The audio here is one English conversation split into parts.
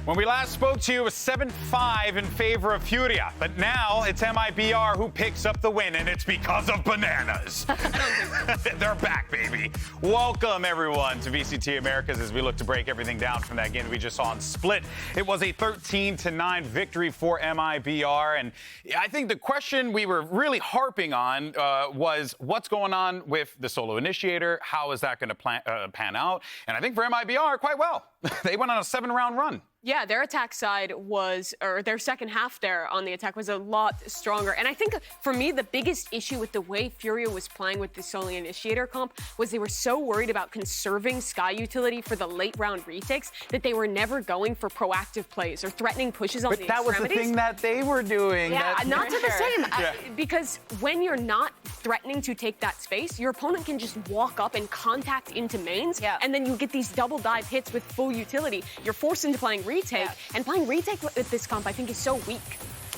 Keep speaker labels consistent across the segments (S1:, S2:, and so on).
S1: When we last spoke to you, it was 7-5 in favor of Furia. But now it's MIBR who picks up the win, and it's because of bananas. They're back, baby. Welcome, everyone, to VCT Americas as we look to break everything down from that game we just saw on Split. It was a 13-9 victory for MIBR. And I think the question we were really harping on was what's going on with the solo initiator? How is that going to pan out? And I think for MIBR, quite well. They went on a 7-round run.
S2: Yeah, their attack side was, or their second half there on the attack was a lot stronger. And I think for me, the biggest issue with the way Furia was playing with the solo initiator comp was they were so worried about conserving Sky utility for the late round retakes that they were never going for proactive plays or threatening pushes on the extremities.
S1: But that was the thing that they were doing.
S2: Yeah, not to the same.
S1: Yeah.
S2: Because when you're not threatening to take that space, your opponent can just walk up and contact into mains, and then you get these double dive hits with full utility. You're forced into playing retake, and playing retake with this comp, I think, is so weak.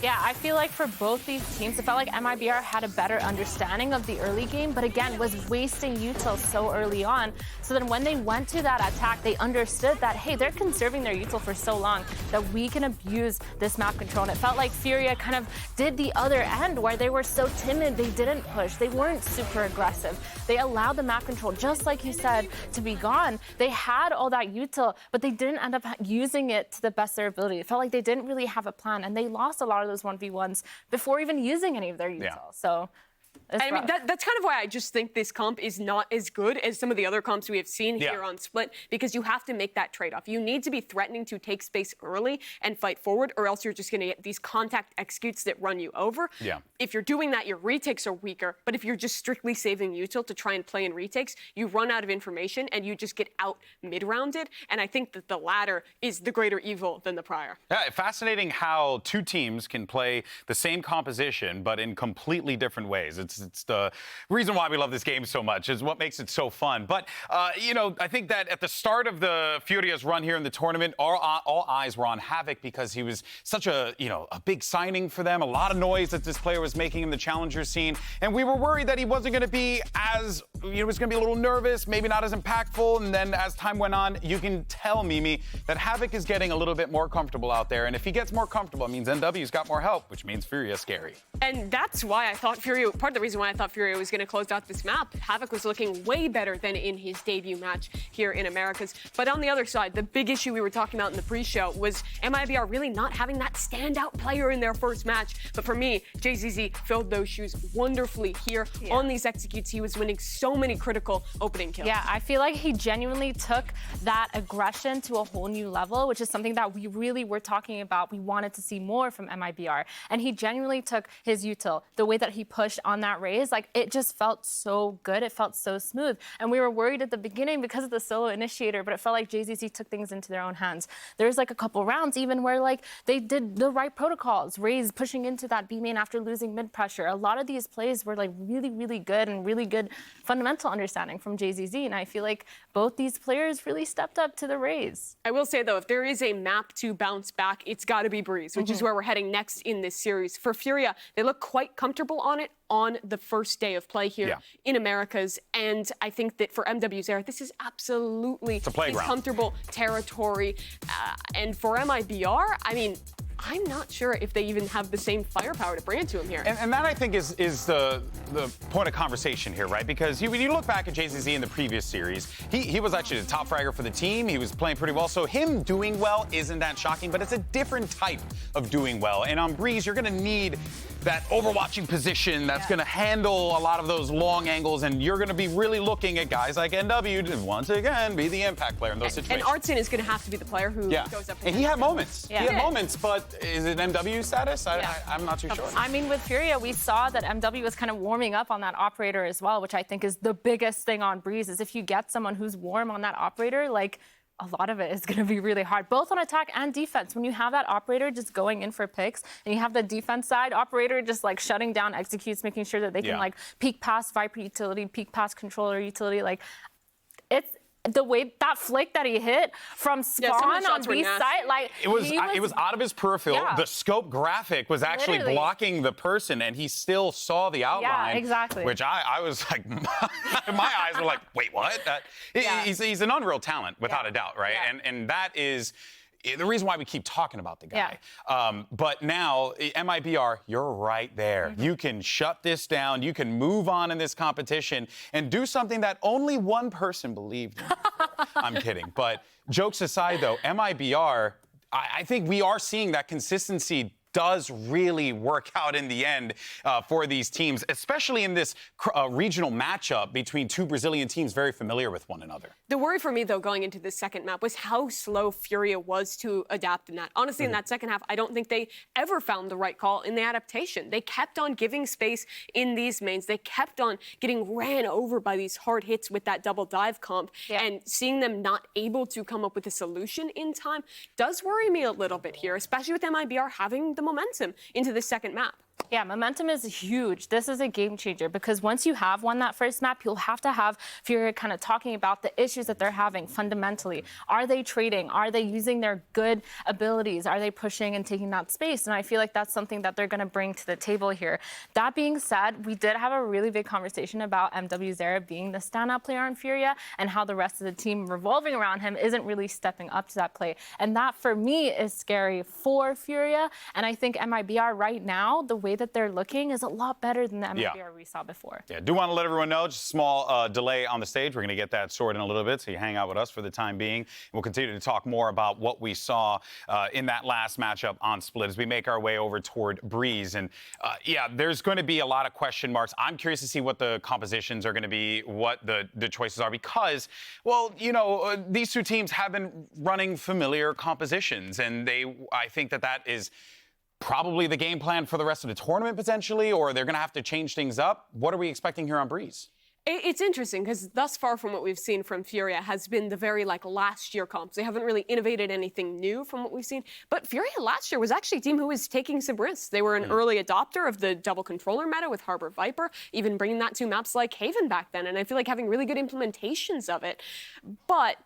S3: Yeah, I feel like for both these teams, it felt like MIBR had a better understanding of the early game, but again, was wasting util so early on. So then when they went to that attack, they understood that, hey, they're conserving their util for so long that we can abuse this map control. And it felt like Furia kind of did the other end where they were so timid, they didn't push, they weren't super aggressive. They allowed the map control, just like you said, to be gone. They had all that util, but they didn't end up using it to the best of their ability. It felt like they didn't really have a plan, and they lost a lot of those 1v1s before even using any of their util. So
S2: I mean, that's kind of why I just think this comp is not as good as some of the other comps we have seen here on Split, because you have to make that trade-off. You need to be threatening to take space early and fight forward, or else you're just going to get these contact executes that run you over. Yeah. If you're doing that, your retakes are weaker, but if you're just strictly saving util to try and play in retakes, you run out of information and you just get out mid-rounded, and I think that the latter is the greater evil than the prior.
S1: Yeah, fascinating how two teams can play the same composition, but in completely different ways. It's the reason why we love this game so much, is what makes it so fun. But, you know, I think that at the start of the Furia's run here in the tournament, all eyes were on Havoc because he was such a, you know, a big signing for them, a lot of noise that this player was making in the challenger scene. And we were worried that he wasn't going to be as, you know, was going to be a little nervous, maybe not as impactful. And then as time went on, you can tell, Mimi, that Havoc is getting a little bit more comfortable out there. And if he gets more comfortable, it means NW's got more help, which means Furia's scary.
S2: And that's why I thought Furia, part of the reason why I thought Furia was going to close out this map. Havoc was looking way better than in his debut match here in Americas. But on the other side, the big issue we were talking about in the pre-show was MIBR really not having that standout player in their first match. But for me, JZZ filled those shoes wonderfully here. On these executes, he was winning so many critical opening kills.
S3: Yeah, I feel like he genuinely took that aggression to a whole new level, which is something that we really were talking about. We wanted to see more from MIBR. And he genuinely took his util, the way that he pushed on that raise, like it just felt so good. It felt so smooth. And we were worried at the beginning because of the solo initiator, but it felt like JZC took things into their own hands. There was like a couple rounds even where like they did the right protocols, raise pushing into that B main after losing mid pressure. A lot of these plays were like really, really good and really good fundamental understanding from JZZ. And I feel like both these players really stepped up to the raise.
S2: I will say though, if there is a map to bounce back, it's got to be Breeze, which is where we're heading next in this series. For Furia, they look quite comfortable on it on the first day of play here in Americas. And I think that for MW's era, this is absolutely comfortable territory. And for MIBR, I mean, I'm not sure if they even have the same firepower to bring it to him here.
S1: And that, I think, is the point of conversation here, right? Because when you look back at JZZ in the previous series, he was actually the top fragger for the team. He was playing pretty well. So him doing well isn't that shocking, but it's a different type of doing well. And on Breeze, you're going to need that overwatching position that's going to handle a lot of those long angles, and you're going to be really looking at guys like NW to, once again, be the impact player in those situations.
S2: And Artson is going to have to be the player who goes up.
S1: And he had moments. He had moments, but is it MW status? I'm not too sure.
S3: I mean, with Furia, we saw that MW was kind of warming up on that operator as well, which I think is the biggest thing on Breeze, is if you get someone who's warm on that operator, like, a lot of it is going to be really hard, both on attack and defense. When you have that operator just going in for picks, and you have the defense side operator just like shutting down executes, making sure that they can like peek past Viper utility, peek past controller utility, like it's the way that flick that he hit from Spawn on B site, like
S1: it was out of his peripheral. Yeah. The scope graphic was actually blocking the person, and he still saw the outline.
S3: Yeah, exactly.
S1: Which I was like, my eyes were like, wait, what? He's an unreal talent, without a doubt, right? And that is. the reason why we keep talking about the guy. But now, MIBR, you're right there. You can shut this down. You can move on in this competition and do something that only one person believed in. I'm kidding. But jokes aside, though, MIBR, I think we are seeing that consistency does really work out in the end for these teams, especially in this regional matchup between two Brazilian teams very familiar with one another.
S2: The worry for me, though, going into this second map was how slow Furia was to adapt in that. Honestly, in that second half, I don't think they ever found the right call in the adaptation. They kept on giving space in these mains. They kept on getting ran over by these hard hits with that double dive comp, and seeing them not able to come up with a solution in time does worry me a little bit here, especially with MIBR having the momentum into the second map.
S3: Yeah, momentum is huge. This is a game changer because once you have won that first map, you'll have to have Furia kind of talking about the issues that they're having fundamentally. Are they trading? Are they using their good abilities? Are they pushing and taking that space? And I feel like that's something that they're going to bring to the table here. That being said, we did have a really big conversation about MWZera being the standout player on Furia and how the rest of the team revolving around him isn't really stepping up to that play. And that, for me, is scary for Furia. And I think MIBR right now, the way that they're looking is a lot better than the MIBR we saw before.
S1: Yeah, do want to let everyone know, just a small delay on the stage. We're going to get that sorted in a little bit, so you hang out with us for the time being. And we'll continue to talk more about what we saw in that last matchup on Split as we make our way over toward Breeze. And yeah, there's going to be a lot of question marks. I'm curious to see what the compositions are going to be, what the choices are, because, well, you know, these two teams have been running familiar compositions, and I think that is probably the game plan for the rest of the tournament, potentially, or they're going to have to change things up. What are we expecting here on Breeze?
S2: It's interesting because thus far from what we've seen from Furia has been the very last year comps. They haven't really innovated anything new from what we've seen. But Furia last year was actually a team who was taking some risks. They were an early adopter of the double controller meta with Harbor Viper, even bringing that to maps like Haven back then. And I feel like having really good implementations of it. But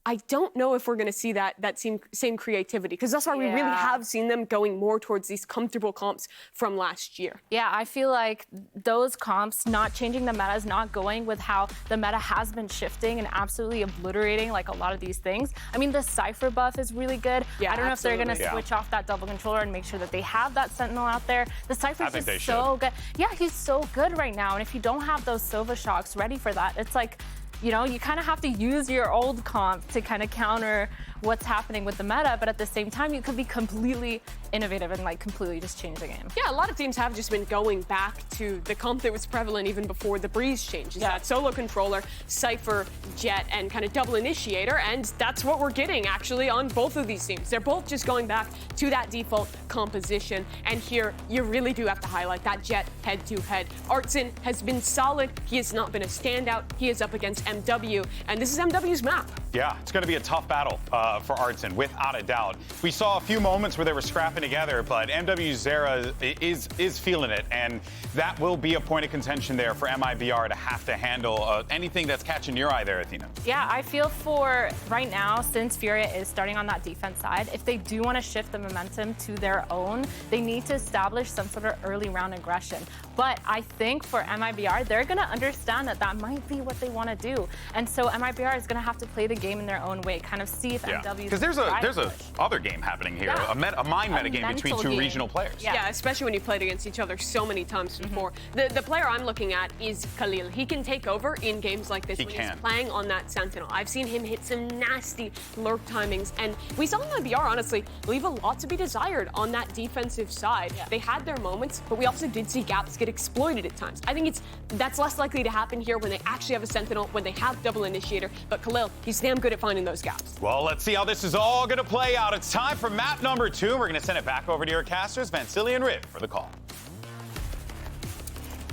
S2: I don't know if we're going to see that same creativity, because thus far we really have seen them going more towards these comfortable comps from last year. Yeah,
S3: I feel like those comps, not changing the meta, is not going with how the meta has been shifting and absolutely obliterating like a lot of these things. I mean, the Cypher buff is really good. I don't know if they're going to switch off that double controller and make sure that they have that Sentinel out there. The Cypher's just so good. Yeah, he's so good right now. And if you don't have those Sova shocks ready for that, it's like, you know, you kind of have to use your old comp to kind of counter what's happening with the meta, but at the same time, you could be completely innovative and completely just change the game.
S2: Yeah, a lot of teams have just been going back to the comp that was prevalent even before the Breeze changes. That solo controller, Cypher, Jet, and kind of double initiator, and that's what we're getting actually on both of these teams. They're both just going back to that default composition, and here you really do have to highlight that Jet head-to-head. Artson has been solid. He has not been a standout. He is up against MW, and this is MW's map.
S1: Yeah, it's going to be a tough battle for Artson, without a doubt. We saw a few moments where they were scrapping together, but MWZera is feeling it, and that will be a point of contention there for MIBR to have to handle anything that's catching your eye there, Athena.
S3: Yeah, I feel for right now, since Furia is starting on that defense side, if they do want to shift the momentum to their own, they need to establish some sort of early round aggression. But I think for MIBR, they're going to understand that that might be what they want to do. And so MIBR is going to have to play the game in their own way, kind of see if MW...
S1: Because there's a other game happening here, a mind meta game between two regional players.
S2: Yeah, especially when you played against each other so many times before. The player I'm looking at is Khalil. He can take over in games like this when he's playing on that Sentinel. I've seen him hit some nasty lurk timings, and we saw MIBR, honestly, leave a lot to be desired on that defensive side. They had their moments, but we also did see gaps get exploited at times. I think that's less likely to happen here when they actually have a Sentinel, when they have double initiator, but Khalil, he's damn good at finding those gaps.
S1: Well, let's see how this is all going to play out. It's time for map number 2. We're going to send it back over to your casters, Vansili and Riv, for the call.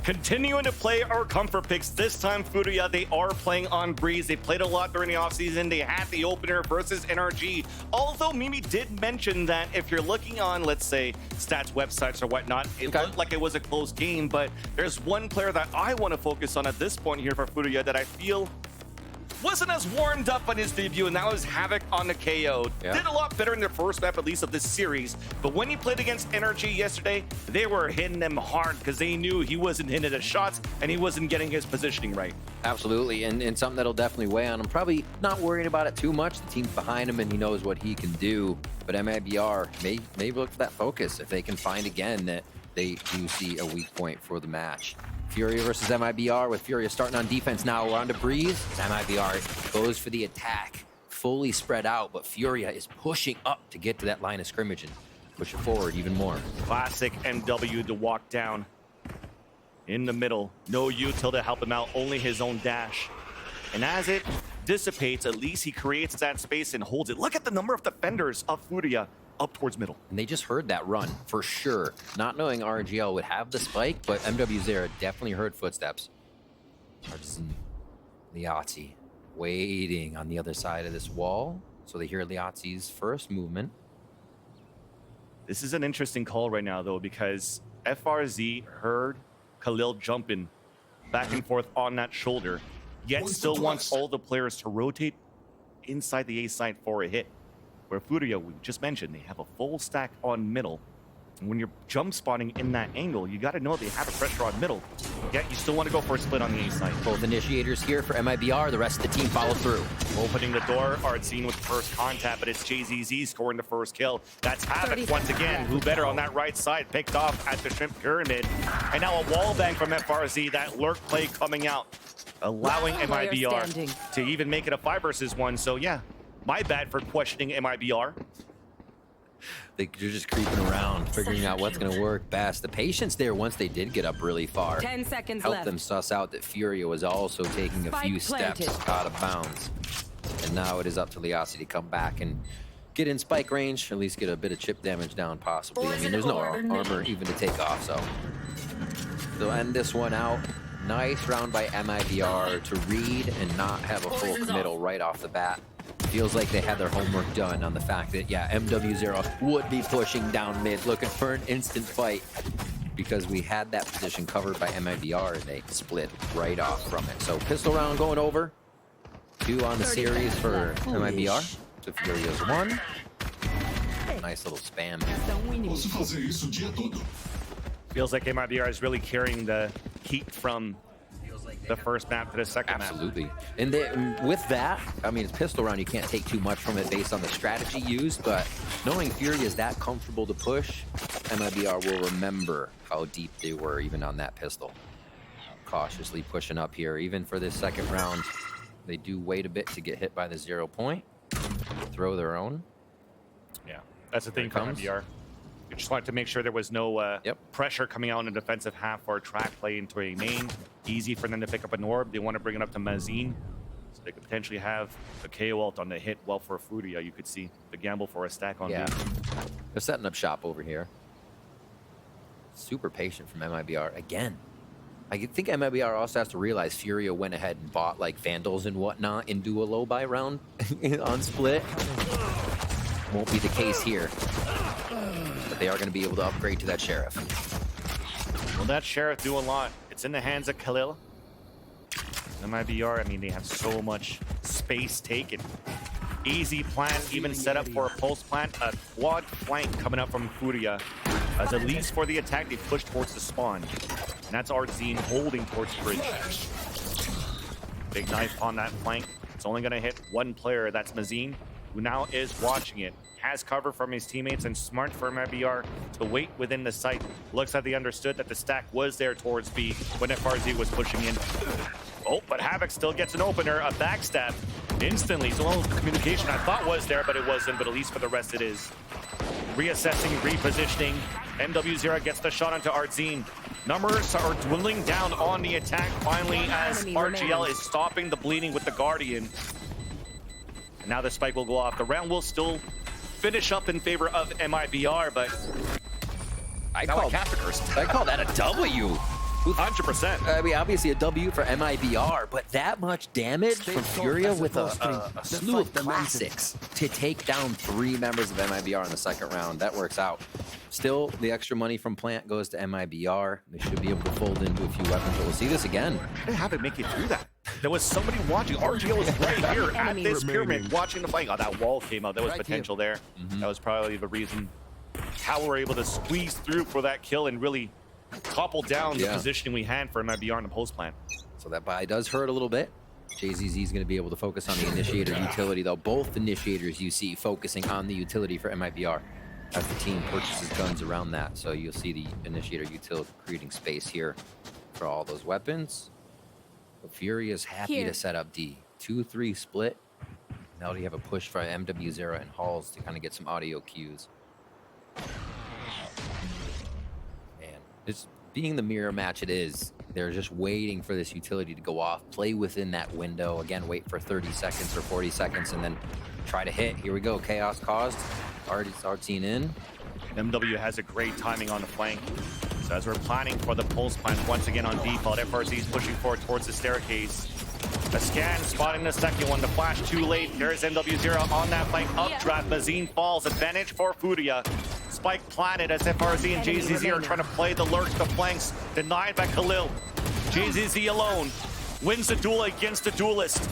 S4: Continuing to play our comfort picks. This time, Furia, they are playing on Breeze. They played a lot during the offseason. They had the opener versus NRG. Although Mimi did mention that if you're looking on, let's say, stats websites or whatnot, it looked like it was a close game. But there's one player that I want to focus on at this point here for Furia that I feel wasn't as warmed up on his debut, and that was Havoc on the KO.
S5: Yeah.
S4: Did a lot better in their first map, at least of this series. But when he played against NRG yesterday, they were hitting him hard because they knew he wasn't hitting the shots and he wasn't getting his positioning right.
S5: Absolutely, and something that'll definitely weigh on him. Probably not worrying about it too much. The team's behind him and he knows what he can do. But MIBR may look for that focus if they can find again that they do see a weak point for the match. Furia versus MIBR, with Furia starting on defense now. We're on to Breeze. MIBR goes for the attack, fully spread out, but Furia is pushing up to get to that line of scrimmage and push it forward even more.
S4: Classic MW to walk down in the middle. No util to help him out, only his own dash. And as it dissipates, at least he creates that space and holds it. Look at the number of defenders of Furia up towards middle.
S5: And they just heard that run, for sure. Not knowing RGL would have the spike, but MWZera definitely heard footsteps. Artisan, Liazzi, waiting on the other side of this wall. So they hear Liazzi's first movement.
S4: This is an interesting call right now, though, because FRZ heard Khalil jumping back and forth on that shoulder, yet still wants all the players to rotate inside the A site for a hit. Where Furia, we just mentioned, they have a full stack on middle. And when you're jump spotting in that angle, you got to know they have a pressure on middle. Yet you still want to go for a split on the A site.
S5: Both initiators here for MIBR. The rest of the team follow through.
S4: Opening the door, Artsine with the first contact, but it's JZZ scoring the first kill. That's Havoc once again, who better on that right side, picked off at the Shrimp Pyramid. And now a wall bang from FRZ, that lurk play coming out, allowing MIBR to even make it a 5 versus 1. So yeah, my bad for questioning MIBR.
S5: They're just creeping around, figuring out what's going to work best. The patience there, once they did get up really far,
S6: 10 seconds
S5: helped
S6: left.
S5: them suss out that Furia was also taking a few steps out of bounds. And now it is up to Liazzi to come back and get in spike range, at least get a bit of chip damage down possibly. I mean, there's no armor even to take off, so they'll end this one out. Nice round by MIBR to read and not have a full committal right off the bat. Feels like they had their homework done on the fact that, yeah, MW0 would be pushing down mid, looking for an instant fight, because we had that position covered by MIBR and they split right off from it. So pistol round going over. 2 on the series for MIBR. So Furia's 1. Nice little spam.
S4: Feels like MIBR is really carrying the heat from the first map to the second map.
S5: Absolutely. And with that, I mean, it's pistol round. You can't take too much from it based on the strategy used, but knowing Furia is that comfortable to push, MIBR will remember how deep they were even on that pistol. Cautiously pushing up here. Even for this second round, they do wait a bit to get hit by the 0 point. Throw their own.
S4: Yeah, that's the thing for MIBR. We just wanted to make sure there was no pressure coming out in the defensive half or track play into a main. Easy for them to pick up an orb. They want to bring it up to Mazine, so they could potentially have a KO ult on the hit. Well, for Furia, you could see the gamble for a stack on B.
S5: They're setting up shop over here. Super patient from MIBR again. I think MIBR also has to realize Furia went ahead and bought like Vandals and whatnot and do a low buy round on split. Won't be the case here. But they are going to be able to upgrade to that Sheriff.
S4: Will that Sheriff do a lot? It's in the hands of Khalil. MIBR, I mean, they have so much space taken. Easy plant, even set up for a pulse plant. A quad flank coming up from Furia. As at least for the attack, they push towards the spawn. And that's Artzine holding towards bridge. Big knife on that flank. It's only going to hit one player. That's Mazine, who now is watching it. Has cover from his teammates, and smart for MIBR to wait within the site. Looks like they understood that the stack was there towards B when FRZ was pushing in. Oh, but Havoc still gets an opener, a backstab instantly. So a little communication I thought was there, but it wasn't, but at least for the rest it is. Reassessing, repositioning. MW0 gets the shot onto Artzine. Numbers are dwindling down on the attack finally as RGL is stopping the bleeding with the Guardian. And now the spike will go off. The round will still finish up in favor of MIBR, but
S5: I call that a W.
S4: 100%.
S5: I mean, obviously a W for MIBR, but that much damage from Furia with a slew of classics to take down 3 members of MIBR in the second round. That works out. Still, the extra money from Plant goes to MIBR. They should be able to fold into a few weapons, but we'll see this again.
S4: They haven't make it through that. There was somebody watching. RGL was right here at this pyramid watching the fight. Oh, that wall came out. There was potential there. That was probably the reason how we're able to squeeze through for that kill and really topple down the positioning we had for MIBR in the post plan.
S5: So that buy does hurt a little bit. JZZ is going to be able to focus on the initiator utility, though. Both initiators you see focusing on the utility for MIBR as the team purchases guns around that. So you'll see the initiator utility creating space here for all those weapons. But Furia is happy to set up D. 2-3 split. Now you have a push for MW0 and Halls to kind of get some audio cues. And it's being the mirror match it is. They're just waiting for this utility to go off, play within that window. Again, wait for 30 seconds or 40 seconds and then try to hit. Here we go, chaos caused. Already seen in.
S4: MW has a great timing on the flank. So as we're planning for the pulse plant once again on default, FRZ is pushing forward towards the staircase. A scan, spotting the second one. The flash too late. There's MW0 on that flank. Updraft. Mazine falls. Advantage for Furia. Spike planted as FRZ and JZZ are trying to play the lurch. The flanks denied by Khalil. JZZ alone wins the duel against the duelist.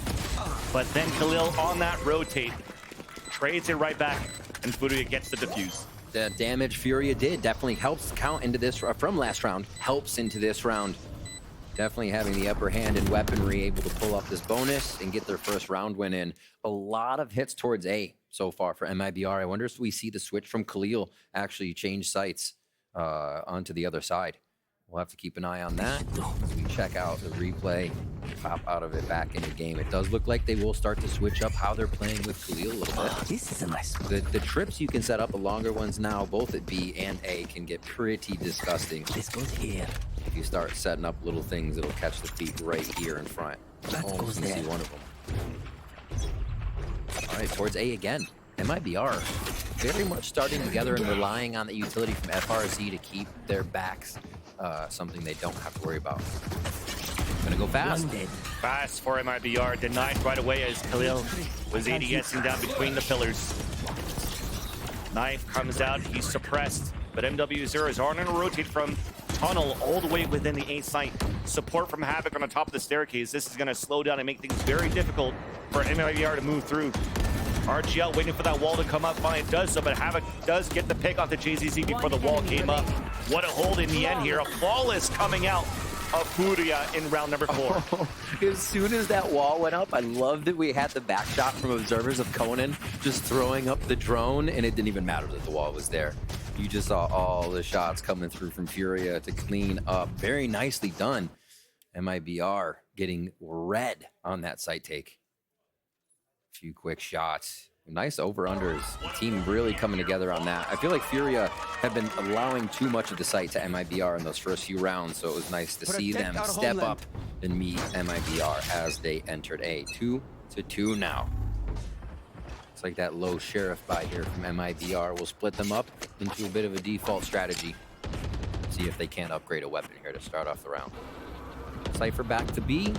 S4: But then Khalil on that rotate trades it right back, and Furia gets the defuse.
S5: The damage Furia did definitely helps count into this from last round. Helps into this round. Definitely having the upper hand in weaponry, able to pull up this bonus and get their first round win in. A lot of hits towards A so far for MIBR. I wonder if we see the switch from Khalil actually change sights onto the other side. We'll have to keep an eye on that as we check out the replay, pop out of it back into game. It does look like they will start to switch up how they're playing with Khalil a little bit.
S6: This is a nice one.
S5: The trips you can set up, the longer ones now, both at B and A, can get pretty disgusting.
S6: This goes here.
S5: If you start setting up little things, it'll catch the feet right here in front.
S6: That goes
S5: You
S6: there.
S5: see one of them. All right, towards A again. MIBR very much starting together and relying on the utility from FRZ to keep their backs something they don't have to worry about. Gonna go fast.
S4: Fast for MIBR, denied right away as Khalil was ADSing down between the pillars. Knife comes out, he's suppressed, but MW0 is on and rotate from tunnel all the way within the A site. Support from Havoc on the top of the staircase. This is gonna slow down and make things very difficult for MIBR to move through. RGL waiting for that wall to come up. Finally it does so, but Havoc does get the pick off the JZZ before the wall came up. What a hold in the end here. A flawless coming out of Furia in round number 4.
S5: As soon as that wall went up, I love that we had the back shot from observers of Conan just throwing up the drone, and it didn't even matter that the wall was there. You just saw all the shots coming through from Furia to clean up. Very nicely done. MIBR getting red on that site take. Few quick shots. Nice over-unders. The team really coming together on that. I feel like Furia have been allowing too much of the site to MIBR in those first few rounds, so it was nice to see them step up and meet MIBR as they entered A. 2-2 now. It's like that low sheriff buy here from MIBR will split them up into a bit of a default strategy. See if they can't upgrade a weapon here to start off the round. Cypher back to B.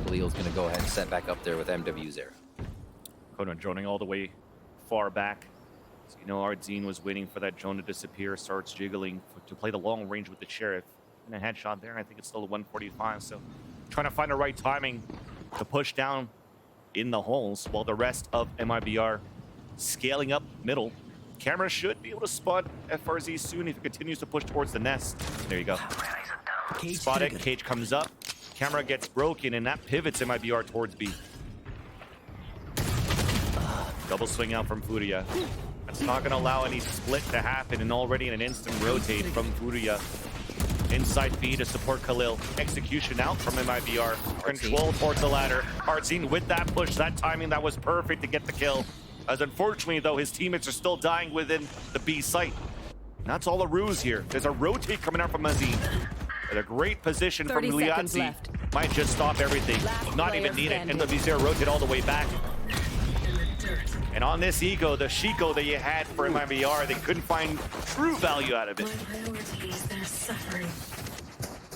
S5: Khalil's going to go ahead and set back up there with MW0.
S4: Conan droning all the way far back. So you know Ardzine was waiting for that drone to disappear, starts jiggling to play the long range with the sheriff. And a headshot there, I think it's still a 145, so trying to find the right timing to push down in the holes while the rest of MIBR scaling up middle. Camera should be able to spot FRZ soon if it continues to push towards the nest. There you go. Spot it, cage comes up, camera gets broken, and that pivots MIBR towards B. Double swing out from Furia. That's not going to allow any split to happen, and already in an instant rotate from Furia. Inside B to support Khalil. Execution out from MIBR. Control towards the ladder. Ardzine with that push, that timing, that was perfect to get the kill. As unfortunately, though, his teammates are still dying within the B site. And that's all a ruse here. There's a rotate coming out from Mazine. At a great position from Liadzi. Might just stop everything. Not even need it. MW0 rotate all the way back. And on this ego, the Shiko that you had for MIBR, they couldn't find true value out of it.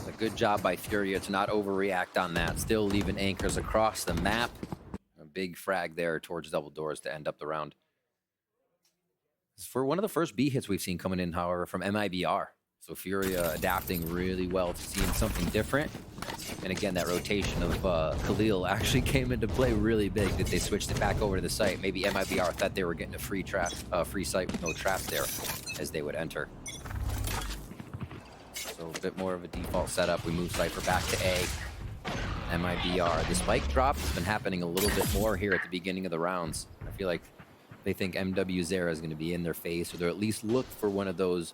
S5: A good job by Furia to not overreact on that. Still leaving anchors across the map. A big frag there towards double doors to end up the round. For one of the first B hits we've seen coming in, however, from MIBR. So Furia adapting really well to seeing something different. And again, that rotation of Khalil actually came into play really big that they switched it back over to the site. Maybe MIBR thought they were getting a free site with no traps there as they would enter. So a bit more of a default setup. We move Cypher back to A. MIBR. The spike drop has been happening a little bit more here at the beginning of the rounds. I feel like they think MWZera is going to be in their face, or they're at least look for one of those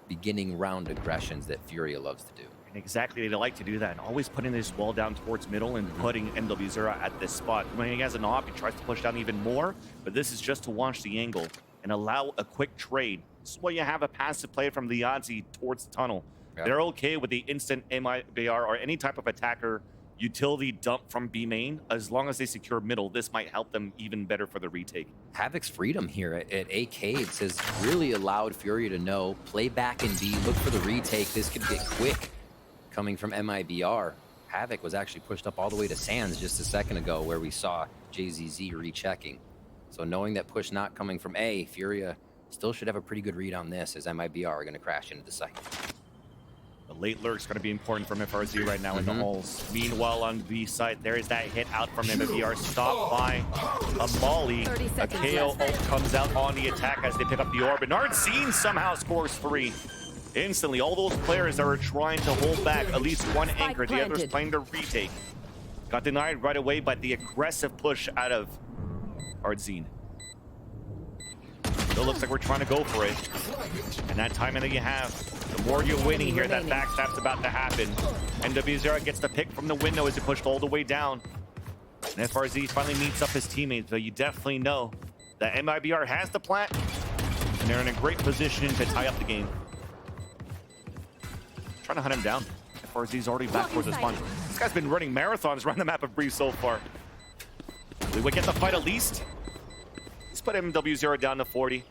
S5: beginning round aggressions that Furia loves to do.
S4: And exactly, they like to do that, and always putting this wall down towards middle and putting MWZera at this spot. When he has an op, he tries to push down even more, but this is just to launch the angle and allow a quick trade. This is why you have a passive play from the Oddsy towards the tunnel. Yep. They're okay with the instant MIBR or any type of attacker utility dump from B main. As long as they secure middle, this might help them even better for the retake.
S5: Havoc's freedom here at A Caves has really allowed Furia to know, play back in B, look for the retake. This could get quick coming from MIBR. Havoc was actually pushed up all the way to Sands just a second ago where we saw JZZ rechecking. So knowing that push not coming from A, Furia still should have a pretty good read on this as MIBR are going to crash into the site.
S4: The late lurk's going to be important from FRZ right now in the halls. Meanwhile, on B side, there is that hit out from MIBR. Stopped by a Molly. A KO ult comes out on the attack as they pick up the orb. And Ardzine somehow scores 3. Instantly, all those players are trying to hold back at least one anchor. The others playing the retake. Got denied right away by the aggressive push out of Ardzine. Still looks like we're trying to go for it. And that timing that you have, the more you're winning here, that backstab's about to happen. MWZera gets the pick from the window as he pushed all the way down. And FRZ finally meets up his teammates, but you definitely know that MIBR has the plant, and they're in a great position to tie up the game. Trying to hunt him down. FRZ's already back towards the spawn. This guy's been running marathons around the map of Breeze so far. We would get the fight at least. Let's put MWZera down to 40.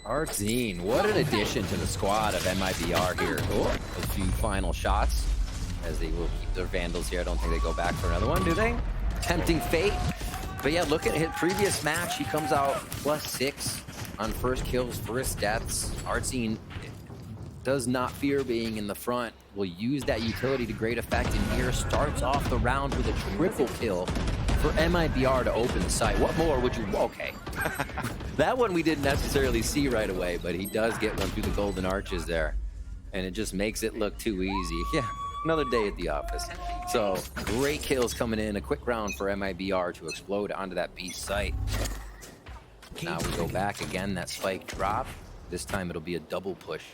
S5: Ardzine, what an addition to the squad of MIBR here. Oh, a few final shots as they will keep their Vandals here. I don't think they go back for another one, do they? Tempting fate. But yeah, look at his previous match. He comes out +6 on first kills, first deaths. Ardzine does not fear being in the front. Will use that utility to great effect, and here starts off the round with a triple kill for MIBR to open the site. What more would you... Okay. That one we didn't necessarily see right away, but he does get one through the golden arches there. And it just makes it look too easy. Yeah, another day at the office. So, great kills coming in. A quick round for MIBR to explode onto that B site. Now we go back again, that spike drop. This time it'll be a double push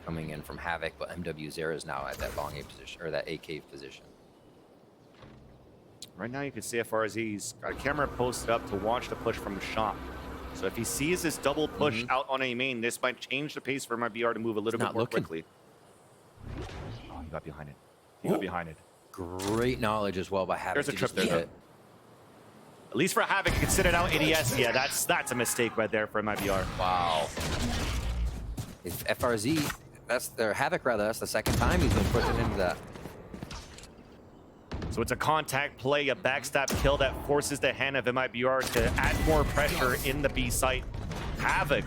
S5: coming in from Havoc, but MWZera is now at that long A position, or that A cave position.
S4: Right now you can see FRZ's got a camera posted up to watch the push from the shop. So if he sees this double push out on A main, this might change the pace for MIBR to move a little bit more quickly. Oh, he got behind it. He got behind it.
S5: Great knowledge as well by Havoc.
S4: There's a trip there. At least for Havoc, you can sit it out ADS. Yeah, that's a mistake right there for MIBR.
S5: Wow. If FRZ, that's their Havoc rather, that's the second time he's been pushing into that.
S4: So it's a contact play, a backstab kill that forces the hand of MIBR to add more pressure in the B site. Havoc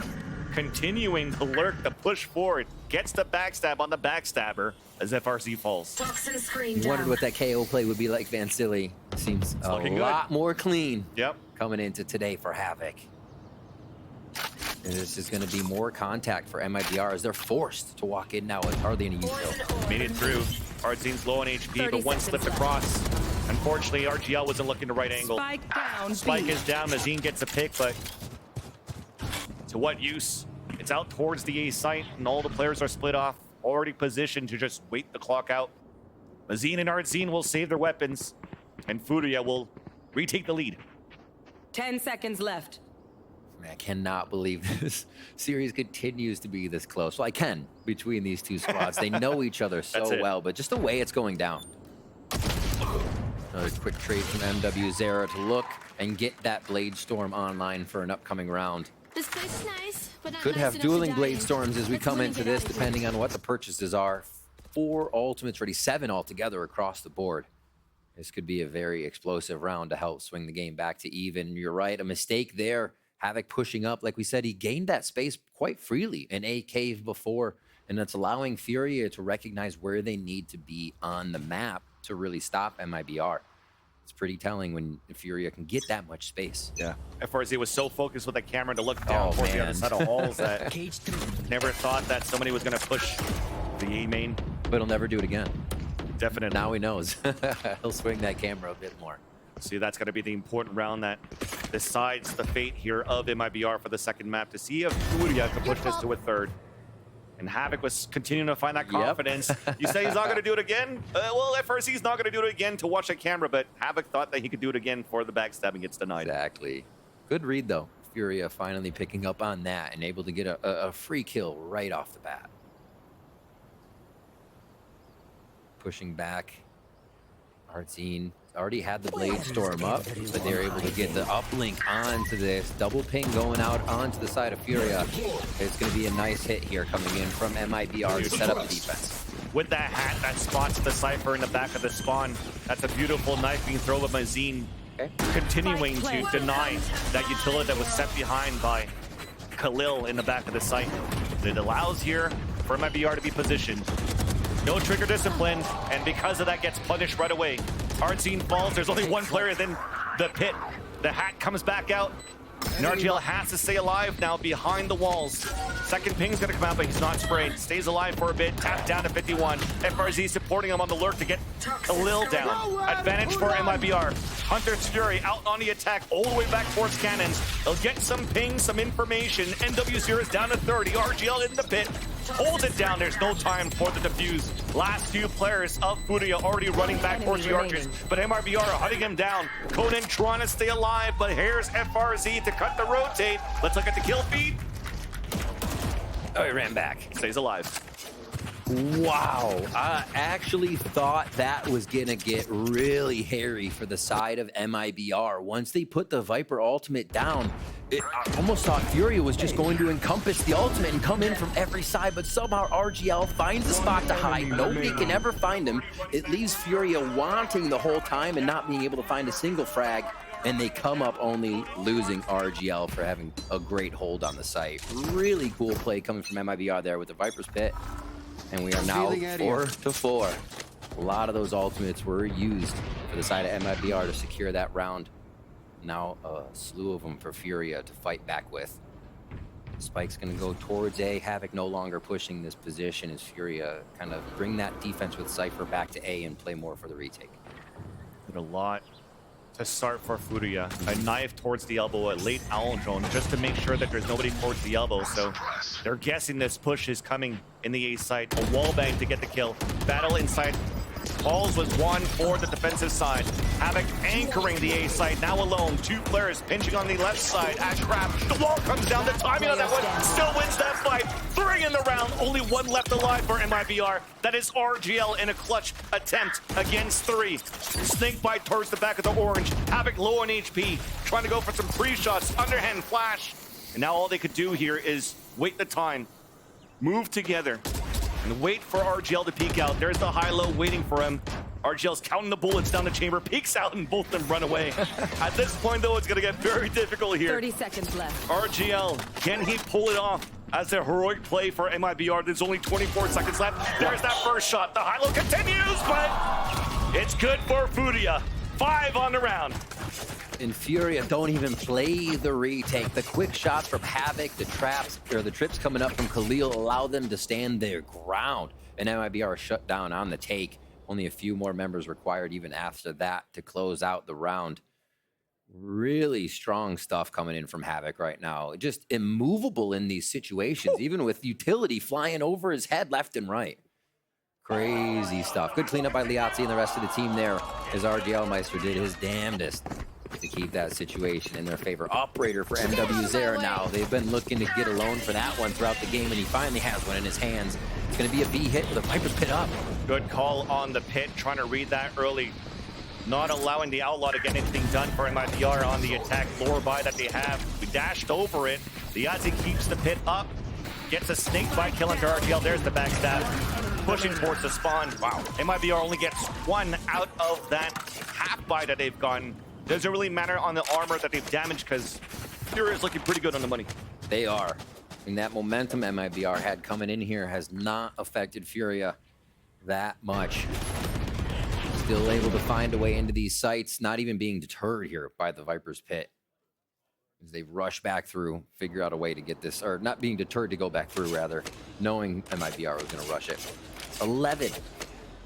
S4: continuing to lurk, the push forward, gets the backstab on the backstabber as FRZ falls.
S5: You wondered what that KO play would be like, Van Silly. Seems a lot more clean coming into today for Havoc. And this is going to be more contact for MIBR as they're forced to walk in now with hardly any use.
S4: Made it through. Ardzine's low on HP, but one slipped across. Unfortunately, RGL wasn't looking the right angle. Spike is down. Mazine gets a pick, but to what use? It's out towards the A site, and all the players are split off, already positioned to just wait the clock out. Mazine and Ardzine will save their weapons, and Furia will retake the lead.
S7: 10 seconds left.
S5: I cannot believe this series continues to be this close. Well, I can, between these two squads. They know each other so well, but just the way it's going down. Another quick trade from MWZera to look and get that Blade Storm online for an upcoming round.
S8: This place is nice, but not
S5: Could
S8: nice
S5: have
S8: enough
S5: dueling
S8: to die
S5: Blade
S8: in.
S5: Storms as we
S8: Let's
S5: come
S8: move
S5: into
S8: it
S5: this,
S8: out.
S5: depending on what the purchases are. 4 ultimates ready, 7 altogether across the board. This could be a very explosive round to help swing the game back to even. You're right, a mistake there Havoc pushing up, like we said, he gained that space quite freely in A cave before, and that's allowing Furia to recognize where they need to be on the map to really stop MIBR. It's pretty telling when Furia can get that much space.
S4: Yeah. FRZ was so focused with the camera to look down towards the other side of halls that never thought that somebody was going to push the A main.
S5: But he'll never do it again.
S4: Definitely.
S5: Now he knows. He'll swing that camera a bit more.
S4: See, that's going to be the important round that decides the fate here of MIBR for the second map to see if Furia can push this to a third. And Havoc was continuing to find that confidence. You say he's not going to do it again? Well, FRC's not going to do it again to watch the camera, but Havoc thought that he could do it again for the backstabbing gets denied.
S5: Exactly. Good read, though. Furia finally picking up on that and able to get a free kill right off the bat. Pushing back. Artzine already had the Blade Storm up, but they're able to get the uplink onto this. Double ping going out onto the side of Furia. It's going to be a nice hit here coming in from MIBR to set up the defense.
S4: With that hat that spots the Cypher in the back of the spawn, that's a beautiful knife being thrown with Mazine.
S5: Okay.
S4: Continuing to deny that utility that was set behind by Khalil in the back of the site. It allows here for MIBR to be positioned. No trigger discipline, and because of that gets punished right away. Artzine falls, there's only one player in the pit. The hat comes back out, and RGL has to stay alive now behind the walls. Second ping's gonna come out, but he's not sprayed. Stays alive for a bit, tapped down to 51. FRZ supporting him on the lurk to get Khalil down. Advantage for MIBR. Hunter's Fury out on the attack, all the way back towards cannons. They'll get some pings, some information. NW0 is down to 30, RGL in the pit. Holds it down, there's no time for the defuse. Last few players of Furia already running back towards the archers, but MIBR are hunting him down. Conan trying to stay alive, but here's FRZ to cut the rotate. Let's look at the kill feed.
S5: Oh, he ran back.
S4: Stays alive.
S5: Wow. I actually thought that was going to get really hairy for the side of MIBR. Once they put the Viper ultimate down, I almost thought Furia was just going to encompass the ultimate and come in from every side, but somehow RGL finds a spot to hide. Nobody can ever find him. It leaves Furia wanting the whole time and not being able to find a single frag, and they come up only losing RGL for having a great hold on the site. Really cool play coming from MIBR there with the Viper's Pit. And we are now 4-4. A lot of those ultimates were used for the side of MIBR to secure that round. Now a slew of them for Furia to fight back with. Spike's going to go towards A. Havoc no longer pushing this position as Furia kind of bring that defense with Cypher back to A and play more for the retake.
S4: Did a lot to start for Furia. A knife towards the elbow, a late owl drone, just to make sure that there's nobody towards the elbow. So they're guessing this push is coming in the A side. A wall bang to get the kill. Battle inside. Balls was one for the defensive side. Havoc anchoring the A side, now alone. Two players pinching on the left side at Crab. The wall comes down, the timing on that one still wins that fight. 3 in the round, only 1 left alive for MIBR. That is RGL in a clutch attempt against 3. Snake bite towards the back of the orange. Havoc low on HP, trying to go for some pre-shots, underhand flash. And now all they could do here is wait the time, move together, and wait for RGL to peek out. There's the high-low waiting for him. RGL's counting the bullets down the chamber, peeks out, and both of them run away. At this point, though, it's going to get very difficult here.
S7: 30 seconds left.
S4: RGL, can he pull it off as a heroic play for MIBR? There's only 24 seconds left. There's that first shot. The high-low continues, but it's good for Furia. 5 on the round.
S5: And Furia don't even play the retake. The quick shots from Havoc, the traps, or the trips coming up from Khalil allow them to stand their ground. And MIBR shut down on the take. Only a few more members required even after that to close out the round. Really strong stuff coming in from Havoc right now. Just immovable in these situations, even with utility flying over his head left and right. Crazy stuff. Good cleanup by Liazzi and the rest of the team there as RGL Meister did his damnedest to keep that situation in their favor. Operator for MW0 now. They've been looking to get alone for that one throughout the game, and he finally has one in his hands. It's going to be a B hit with a Viper's Pit up.
S4: Good call on the pit, trying to read that early. Not allowing the Outlaw to get anything done for MIBR on the attack floor by that they have. We dashed over it. Liazzi keeps the pit up. Gets a snake bite kill into RGL. There's the backstab. Pushing towards the spawn. Wow. MIBR only gets 1 out of that half bite that they've gotten. Doesn't really matter on the armor that they've damaged because Furia is looking pretty good on the money.
S5: They are. And that momentum MIBR had coming in here has not affected Furia that much. Still able to find a way into these sites, not even being deterred here by the Viper's pit. As they rush back through, figure out a way to get this, or not being deterred to go back through, rather, knowing MIBR was going to rush it. 11.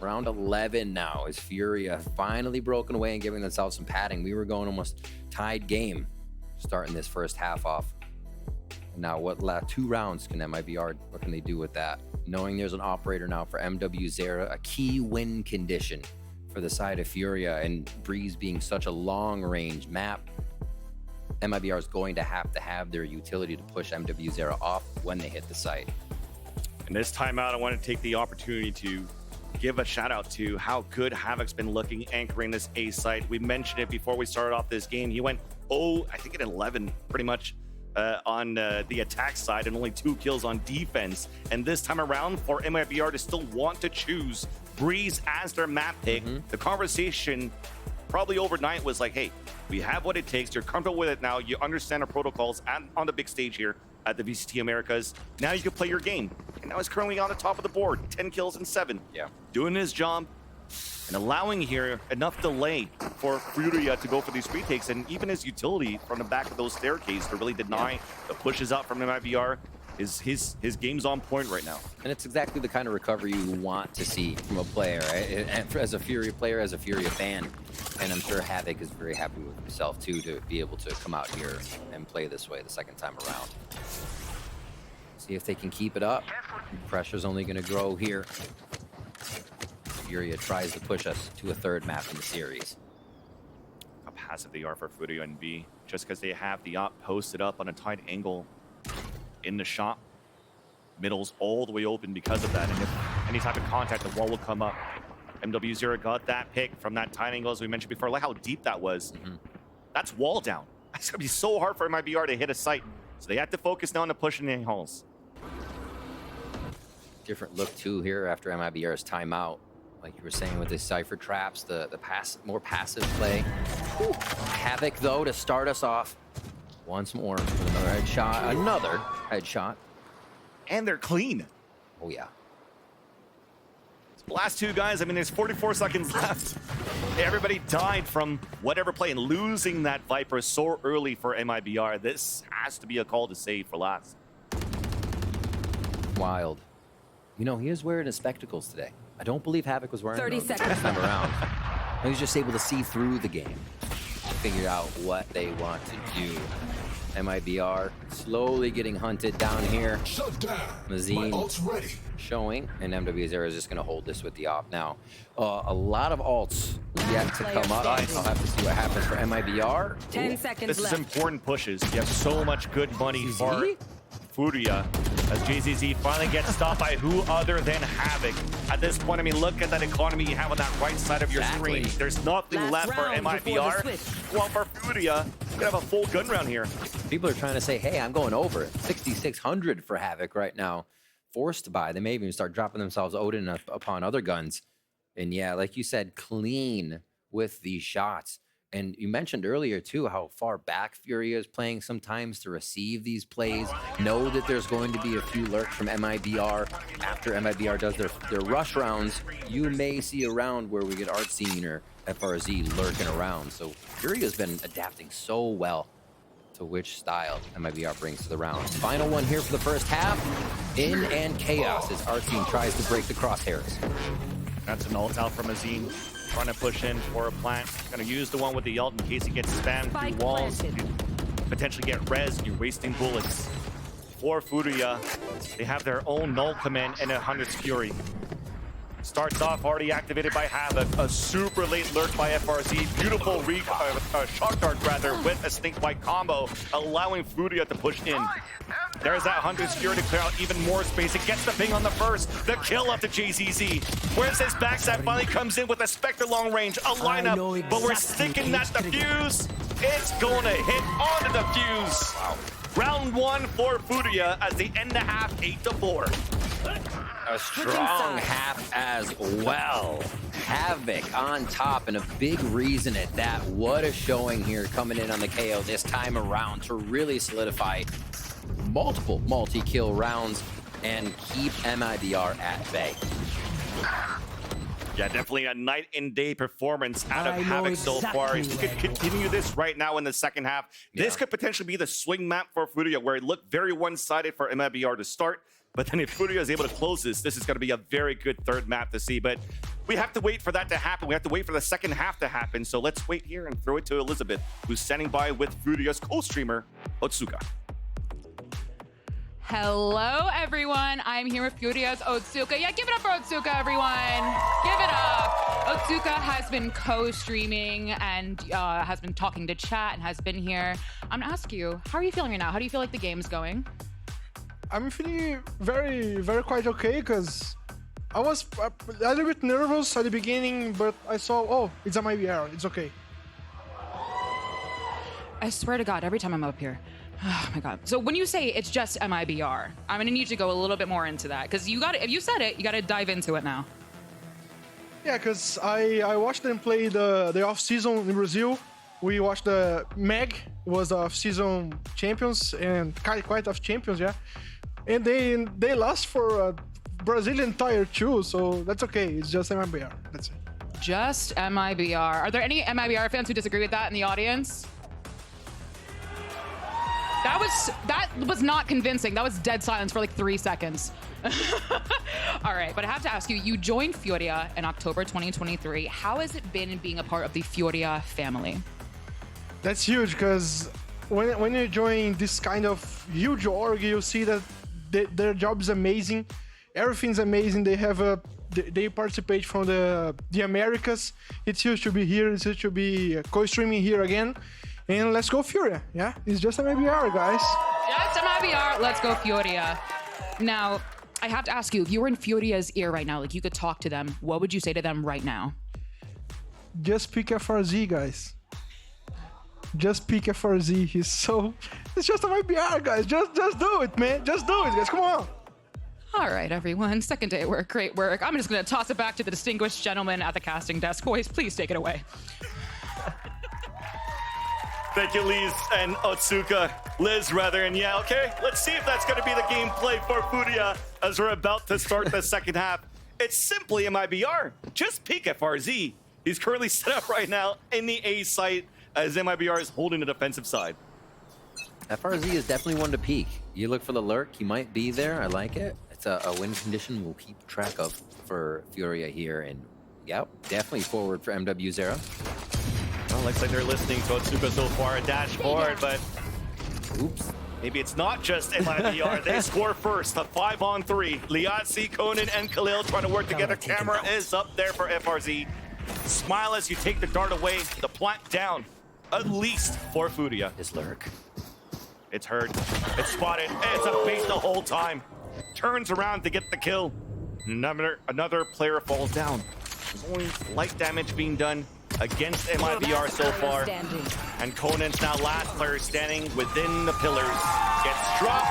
S5: Round 11 now is Furia finally broken away and giving themselves some padding. We were going almost tied game starting this first half off. Now, what last 2 rounds can MIBR, what can they do with that? Knowing there's an operator now for MW0, a key win condition for the side of Furia, and Breeze being such a long-range map, MIBR is going to have their utility to push MW0 off when they hit the site.
S4: And this timeout, I want to take the opportunity to give a shout out to how good Havoc's been looking anchoring this A site. We mentioned it before we started off this game. He went, I think at 11, pretty much. On the attack side and only 2 kills on defense. And this time around, for MIBR to still want to choose Breeze as their map pick, the conversation probably overnight was like, hey, we have what it takes. You're comfortable with it now. You understand our protocols on the big stage here at the VCT Americas. Now you can play your game. And now he's currently on the top of the board, 10 kills and 7.
S5: Yeah.
S4: Doing his job and allowing here enough delay for Furia to go for these retakes, and even his utility from the back of those staircases to really deny the pushes out from MIBR. His game's on point right now.
S5: And it's exactly the kind of recovery you want to see from a player, right? And as a Furia player, as a Furia fan. And I'm sure Havoc is very happy with himself too, to be able to come out here and play this way the second time around. See if they can keep it up. Pressure's only going to grow here. Furia tries to push us to a 3rd map in the series.
S4: How passive they are for Furia and B, just because they have the op posted up on a tight angle in the shop. Middle's all the way open because of that, and if any type of contact, the wall will come up. MW0 got that pick from that tight angle, as we mentioned before. Like how deep that was. That's wall down. It's going to be so hard for MIBR to hit a site, so they have to focus now on the pushing in halls.
S5: Different look too here after MIBR's timeout. Like you were saying with the Cypher traps, the more passive play. Havoc, though, to start us off once more with another headshot. Another headshot.
S4: And they're clean.
S5: Oh, yeah.
S4: Last 2 guys, I mean, there's 44 seconds left. Everybody died from whatever play, and losing that Viper so early for MIBR. This has to be a call to save for last.
S5: Wild. You know, he is wearing his spectacles today. I don't believe Havoc was wearing
S7: 30
S5: those
S7: seconds
S5: this time around. He was just able to see through the game, figure out what they want to do. MIBR slowly getting hunted down here. Mazine showing, and MW0 is just going to hold this with the op now. A lot of ults yet to come up. I'll have to see what happens for MIBR.
S7: 10 seconds
S4: This is
S7: left.
S4: important pushes. You have so much good money for Furia as JZZ finally gets stopped by who other than Havoc. At this point, I mean, look at that economy you have on that right side of your screen. There's nothing left for MIBR. Well, for Furia, you have a full gun round here.
S5: People are trying to say, hey, I'm going over it. 6,600 for Havoc right now. Forced to buy. They may even start dropping themselves Odin upon other guns. And yeah, like you said, clean with these shots. And you mentioned earlier, too, how far back Furia is playing sometimes to receive these plays. Know that there's going to be a few lurks from MIBR. After MIBR does their rush rounds, you may see a round where we get Artscene or FRZ lurking around. So Furia's been adapting so well to which style MIBR brings to the round. Final one here for the first half. In and chaos as Artscene tries to break the crosshairs.
S4: That's an ult out from Azine. Trying to push in for a plant. Gonna use the one with the ult in case he gets spammed through walls. Potentially get res. You're wasting bullets. For Furia, they have their own null command and a 100's Fury. Starts off already activated by Havoc. A super late lurk by FRZ. Beautiful shock dart rather with a snake bite combo, allowing Furia to push in. There's that 100's Fury to clear out even more space. It gets the ping on the first. The kill up to JZZ. Where's his backstab finally comes in with a Spectre long range, a lineup, but we're sticking that defuse. It's going to hit onto the fuse. Wow. Round 1 for Furia as they end the half 8-4.
S5: A strong half as well. Havoc on top, and a big reason at that. What a showing here coming in on the KO this time around to really solidify multiple multi-kill rounds and keep MIBR at bay.
S4: Yeah, definitely a night and day performance out of Havoc so far. If you could continue this right now in the second half, this could potentially be the swing map for Furia, where it looked very one-sided for MIBR to start. But then if Furia is able to close this is going to be a very good third map to see. But we have to wait for that to happen. We have to wait for the second half to happen. So let's wait here and throw it to Elizabeth, who's standing by with Furia's co-streamer, Otsuka.
S9: Hello, everyone. I'm here with Furia's Otsuka. Yeah, give it up for Otsuka, everyone. Give it up. Otsuka has been co-streaming and has been talking to chat and has been here. I'm gonna ask you, how are you feeling right now? How do you feel like the game's going?
S10: I'm feeling very, very quite okay, because I was a little bit nervous at the beginning, but I saw, oh, it's a MIBR, it's okay.
S9: I swear to God, every time I'm up here. Oh my God. So when you say it's just MIBR, I'm gonna need you to go a little bit more into that, because if you said it, you gotta dive into it now.
S10: Yeah, because I watched them play the off-season in Brazil. We watched the Meg was the off-season champions, and quite of champions, yeah. And they lost for Brazilian Tier 2, so that's okay. It's just MIBR. That's it.
S9: Just MIBR. Are there any MIBR fans who disagree with that in the audience? That was not convincing. That was dead silence for like 3 seconds. All right, but I have to ask you, you joined Furia in October 2023. How has it been being a part of the Furia family?
S10: That's huge, because when you join this kind of huge org, you see that their job is amazing. Everything's amazing. They participate from the Americas. It's huge to be here. It's huge to be co-streaming here again. And let's go Furia. Yeah, it's just MIBR, guys.
S9: Just MIBR. Let's go Furia. Now, I have to ask you, if you were in Furia's ear right now, like you could talk to them, what would you say to them right now?
S10: Just pick FRZ, guys. Just pick FRZ. It's just a MIBR, guys. Just do it, man. Just do it, guys. Come on.
S9: All right, everyone. Second day at work. Great work. I'm just going to toss it back to the distinguished gentleman at the casting desk. Boys, please take it away.
S4: Thank you, Liz and Otsuka. Liz, rather. And yeah, okay, let's see if that's going to be the gameplay for Furia as we're about to start the second half. It's simply MIBR. Just peek FRZ. He's currently set up right now in the A site as MIBR is holding the defensive side.
S5: FRZ is definitely one to peek. You look for the lurk, he might be there. I like it. It's a win condition we'll keep track of for Furia here. And yep, definitely forward for MW0.
S4: Well, looks like they're listening to Otsuka so far, a dash forward, but
S5: Oops.
S4: maybe it's not just MIBR. They score first, a 5-on-3. Liatzi, Conan, and Khalil trying to work together. Camera is up there for FRZ. Smile as you take the dart away, the plant down, at least for Furia.
S5: His lurk.
S4: It's heard, it's spotted, it's a bait the whole time. Turns around to get the kill. Another player falls down. There's only light damage being done against MIBR so far. And Conan's now last player standing within the pillars. Gets dropped.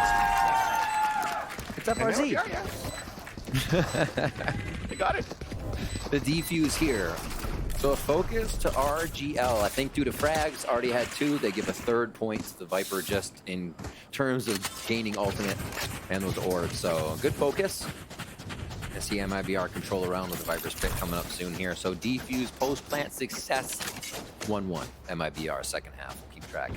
S5: It's FRZ.
S4: They got it.
S5: The defuse here. So a focus to RGL. I think due to frags, already had 2. They give a 3rd point to the Viper just in terms of gaining ultimate and those orbs. So good focus. I see MIBR control around with the Viper's pick coming up soon here. So defuse post-plant success. 1-1 MIBR second half. We'll keep track.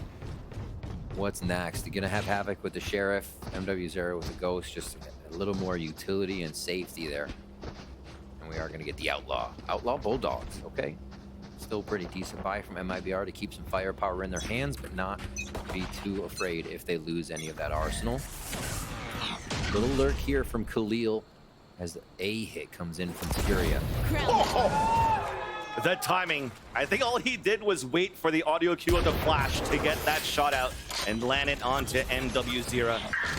S5: What's next? You're going to have Havoc with the Sheriff, MW0 with the Ghost. Just a little more utility and safety there. And we are going to get the Outlaw. Outlaw Bulldogs, okay. Still pretty decent buy from MIBR to keep some firepower in their hands, but not be too afraid if they lose any of that arsenal. Little lurk here from Khalil as the A hit comes in from Furia.
S4: That timing, I think all he did was wait for the audio cue of the flash to get that shot out and land it onto MW0.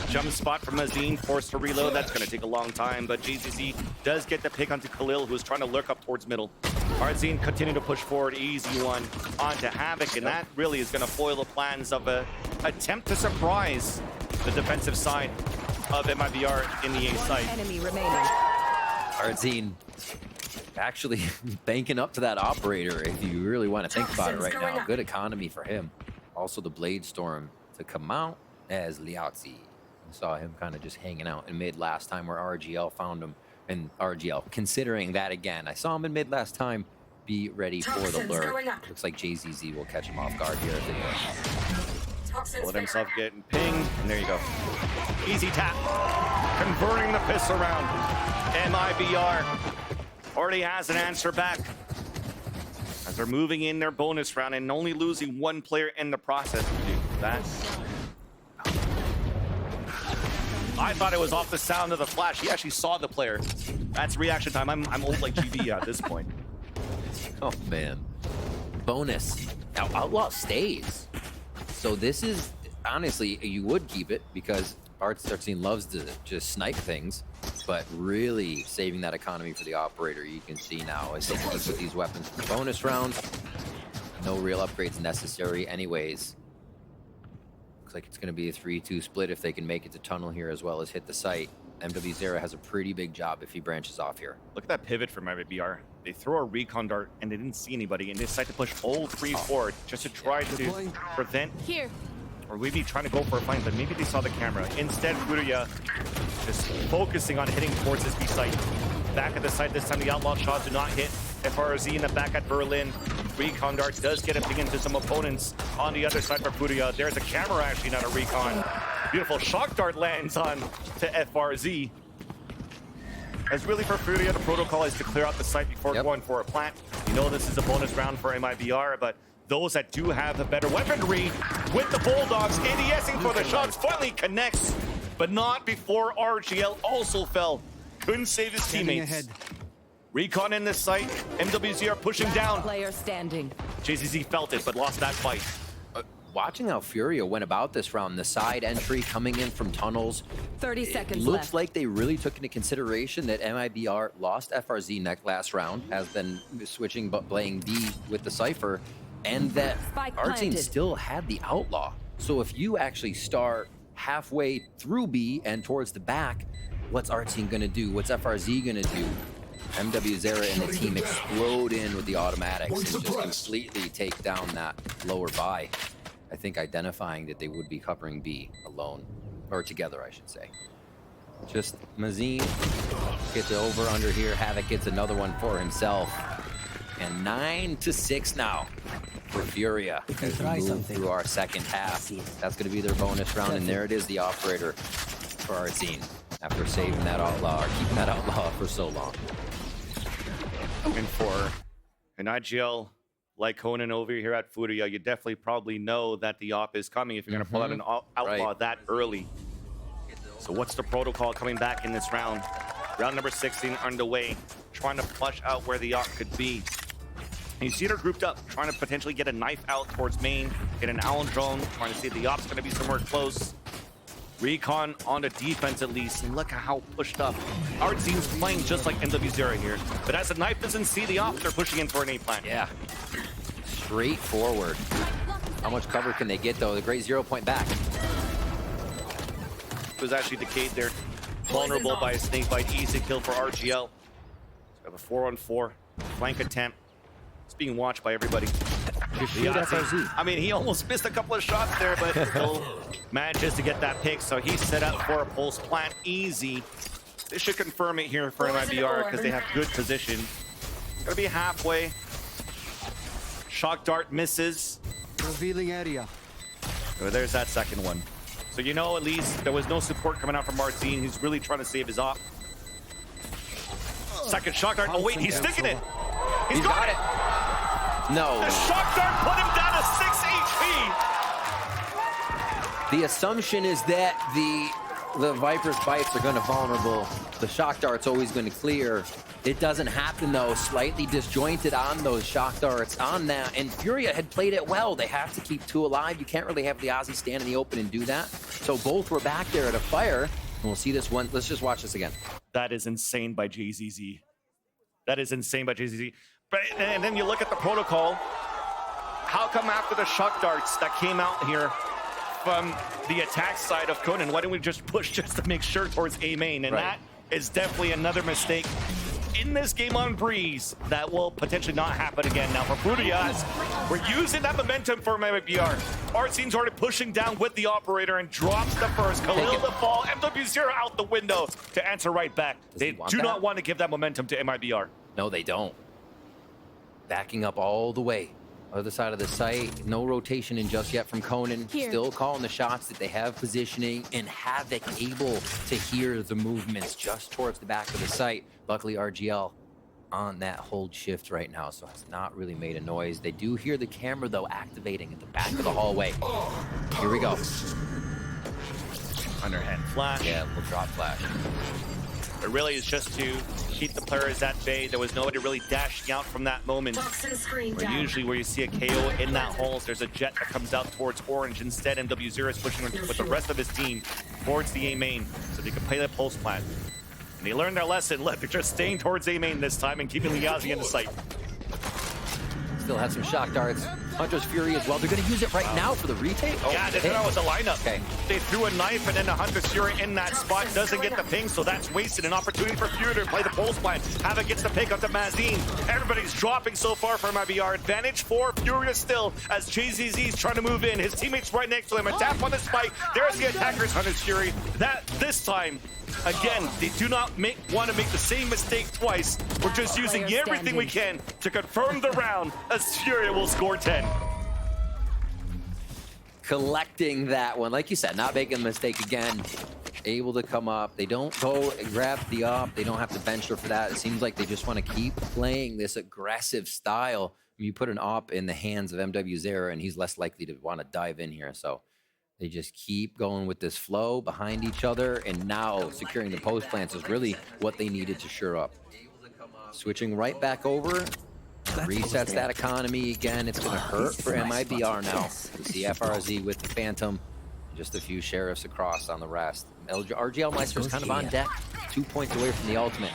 S4: Jump spot from Azine, forced to reload. That's going to take a long time, but GCC does get the pick onto Khalil, who's trying to lurk up towards middle. Arzine continue to push forward, easy one onto Havoc, and that really is going to foil the plans of a attempt to surprise the defensive side of MIBR in the A site.
S7: Enemy remaining.
S5: Arzine actually banking up to that operator if you really want to think about it right now. Good economy for him. Also the Blade Storm to come out as Liazi. Saw him kind of just hanging out in mid last time where RGL found him. And RGL, considering that again, I saw him in mid last time. Be ready for the lurk. Looks like JZZ will catch him off guard here at the
S4: Let himself get pinged, and there you go. Easy tap. Converting the piss around. MIBR already has an answer back. As they're moving in their bonus round and only losing one player in the process. That's... I thought it was off the sound of the flash. He actually saw the player. That's reaction time. I'm old like GB at this point.
S5: Oh, man. Bonus. Now, Outlaw stays. So this is, honestly, you would keep it because Artsine loves to just snipe things, but really saving that economy for the operator, you can see now, as they keep with these weapons for bonus rounds. No real upgrades necessary anyways. Looks like it's going to be a 3-2 split if they can make it to tunnel here as well as hit the site. MW0 has a pretty big job if he branches off here.
S4: Look at that pivot from MIBR. They throw a recon dart and they didn't see anybody and they decide to push all 3 forward just to try to prevent
S8: Here.
S4: or maybe trying to go for a flank, but maybe they saw the camera. Instead, Furia just focusing on hitting towards this B site. Back at the site this time, the outlaw shots do not hit. FRZ in the back at Berlin. Recon dart does get a ping into some opponents on the other side for Furia. There's a camera actually, not a recon. Beautiful shock dart lands on to FRZ. As really for Furia, the protocol is to clear out the site before going for a plant. You know this is a bonus round for MIBR, but those that do have the better weaponry with the Bulldogs, ADSing for the shots, finally connects, but not before RGL also fell. Couldn't save his teammates. Recon in this site, MWZR pushing down.
S7: Player standing.
S4: JZZ felt it, but lost that fight.
S5: Watching how Furia went about this round, the side entry coming in from tunnels.
S7: 30 seconds
S5: Looks
S7: left.
S5: like they really took into consideration that MIBR lost FRZ next last round, has been switching but playing B with the Cypher, and that our team still had the Outlaw. So if you actually start halfway through B and towards the back, what's our team gonna do? What's FRZ gonna do? MW0 and the team explode in with the automatics and just completely take down that lower buy. I think identifying that they would be covering B alone, or together, I should say. Just Mazine gets it over under here. Havoc gets another one for himself. And 9-6 now for Furia as we move through our second half. That's going to be their bonus round, and there it is, the operator for our team after saving that outlaw, or keeping that outlaw for so long.
S4: And for an IGL like Conan over here at Furia, you definitely probably know that the op is coming if you're going to pull out an outlaw that early. So what's the protocol coming back in this round? Round number 16 underway, trying to flush out where the op could be. And you see they're grouped up, trying to potentially get a knife out towards main, get an Allen drone, trying to see if the op's going to be somewhere close. Recon on the defense at least, and look at how pushed up. Our team's playing just like MW0 here, but as the knife doesn't see the op, they're pushing in for an A plant.
S5: Yeah, straight forward. How much cover can they get though? The great 0 point back.
S4: It was actually decayed there. Vulnerable by a snake bite, easy kill for RGL. So we have a 4-on-4 flank attempt. It's being watched by everybody. I mean, he almost missed a couple of shots there, but still manages to get that pick. So he's set up for a pulse plant, easy. This should confirm it here for MIBR because they have good position. Gonna be halfway. Shock dart misses.
S6: Revealing area.
S4: So there's that second one. So you know at least there was no support coming out from Martin. He's really trying to save his op. Second shock dart. Oh wait, he's sticking it. He's got it.
S5: No.
S4: The shock dart put him down to 6 HP.
S5: The assumption is that the Viper's bites are going to vulnerable. The shock dart's always going to clear. It doesn't happen though. Slightly disjointed on those shock darts on that. And Furia had played it well. They have to keep 2 alive. You can't really have the Aussie stand in the open and do that. So both were back there at a fire. And we'll see this one. Let's just watch this again.
S4: That is insane by JZZ. That is insane by JZZ. But, and then you look at the protocol. How come after the shock darts that came out here from the attack side of Conan, why didn't we just push just to make sure towards A main? And that is definitely another mistake in this game on Breeze, that will potentially not happen again. Now for Furia, we're using that momentum for MIBR. Artzine's already pushing down with the operator and drops the first. Khalil the fall, MW0 out the window to answer right back. They do not want to give that momentum to MIBR.
S5: No, they don't. Backing up all the way. Other side of the site, no rotation in just yet from Conan. Still calling the shots that they have positioning, and Havoc able to hear the movements just towards the back of the site. Luckily, RGL on that hold shift right now, so has not really made a noise. They do hear the camera, though, activating at the back of the hallway. Here we go.
S4: Underhand flash.
S5: Yeah, we'll drop flash.
S4: It really is just to keep the players at bay. There was nobody really dashing out from that moment. Usually where you see a KO in that hole, there's a jet that comes out towards orange. Instead, MW0 is pushing with the rest of his team towards the A main so they can play the pulse plant. And they learned their lesson. They're just staying towards A main this time and keeping Liazi in the sight.
S5: Still had some shock darts. Hunter's Fury as well. They're going to use it right now for the retake. Oh,
S4: yeah, they thought it was a lineup.
S5: Okay.
S4: They threw a knife, and then the Hunter's Fury in that spot doesn't get the ping, so that's wasted. An opportunity for Fury to play the pulse plant. Havoc gets the pick up to Mazine. Everybody's dropping so far for MIBR. Advantage for Furia still as JZZ's trying to move in. His teammate's right next to him. A tap on the spike. There's the attacker's Hunter's Fury. This time, again, they do not want to make the same mistake twice. We're just using everything we can to confirm the round as Furia will score 10.
S5: Collecting that one, like you said, not making a mistake again. Able to come up. They don't go and grab the op. They don't have to venture for that. It seems like they just want to keep playing this aggressive style. You put an op in the hands of MW0 and he's less likely to want to dive in here. So they just keep going with this flow behind each other, and now securing the post plants is really what they needed to shore up. Switching right back over. Resets that economy again. It's going to hurt for MIBR now. We see FRZ with the Phantom. Just a few sheriffs across on the rest. RGL Meister's kind of on deck. 2 points away from the ultimate.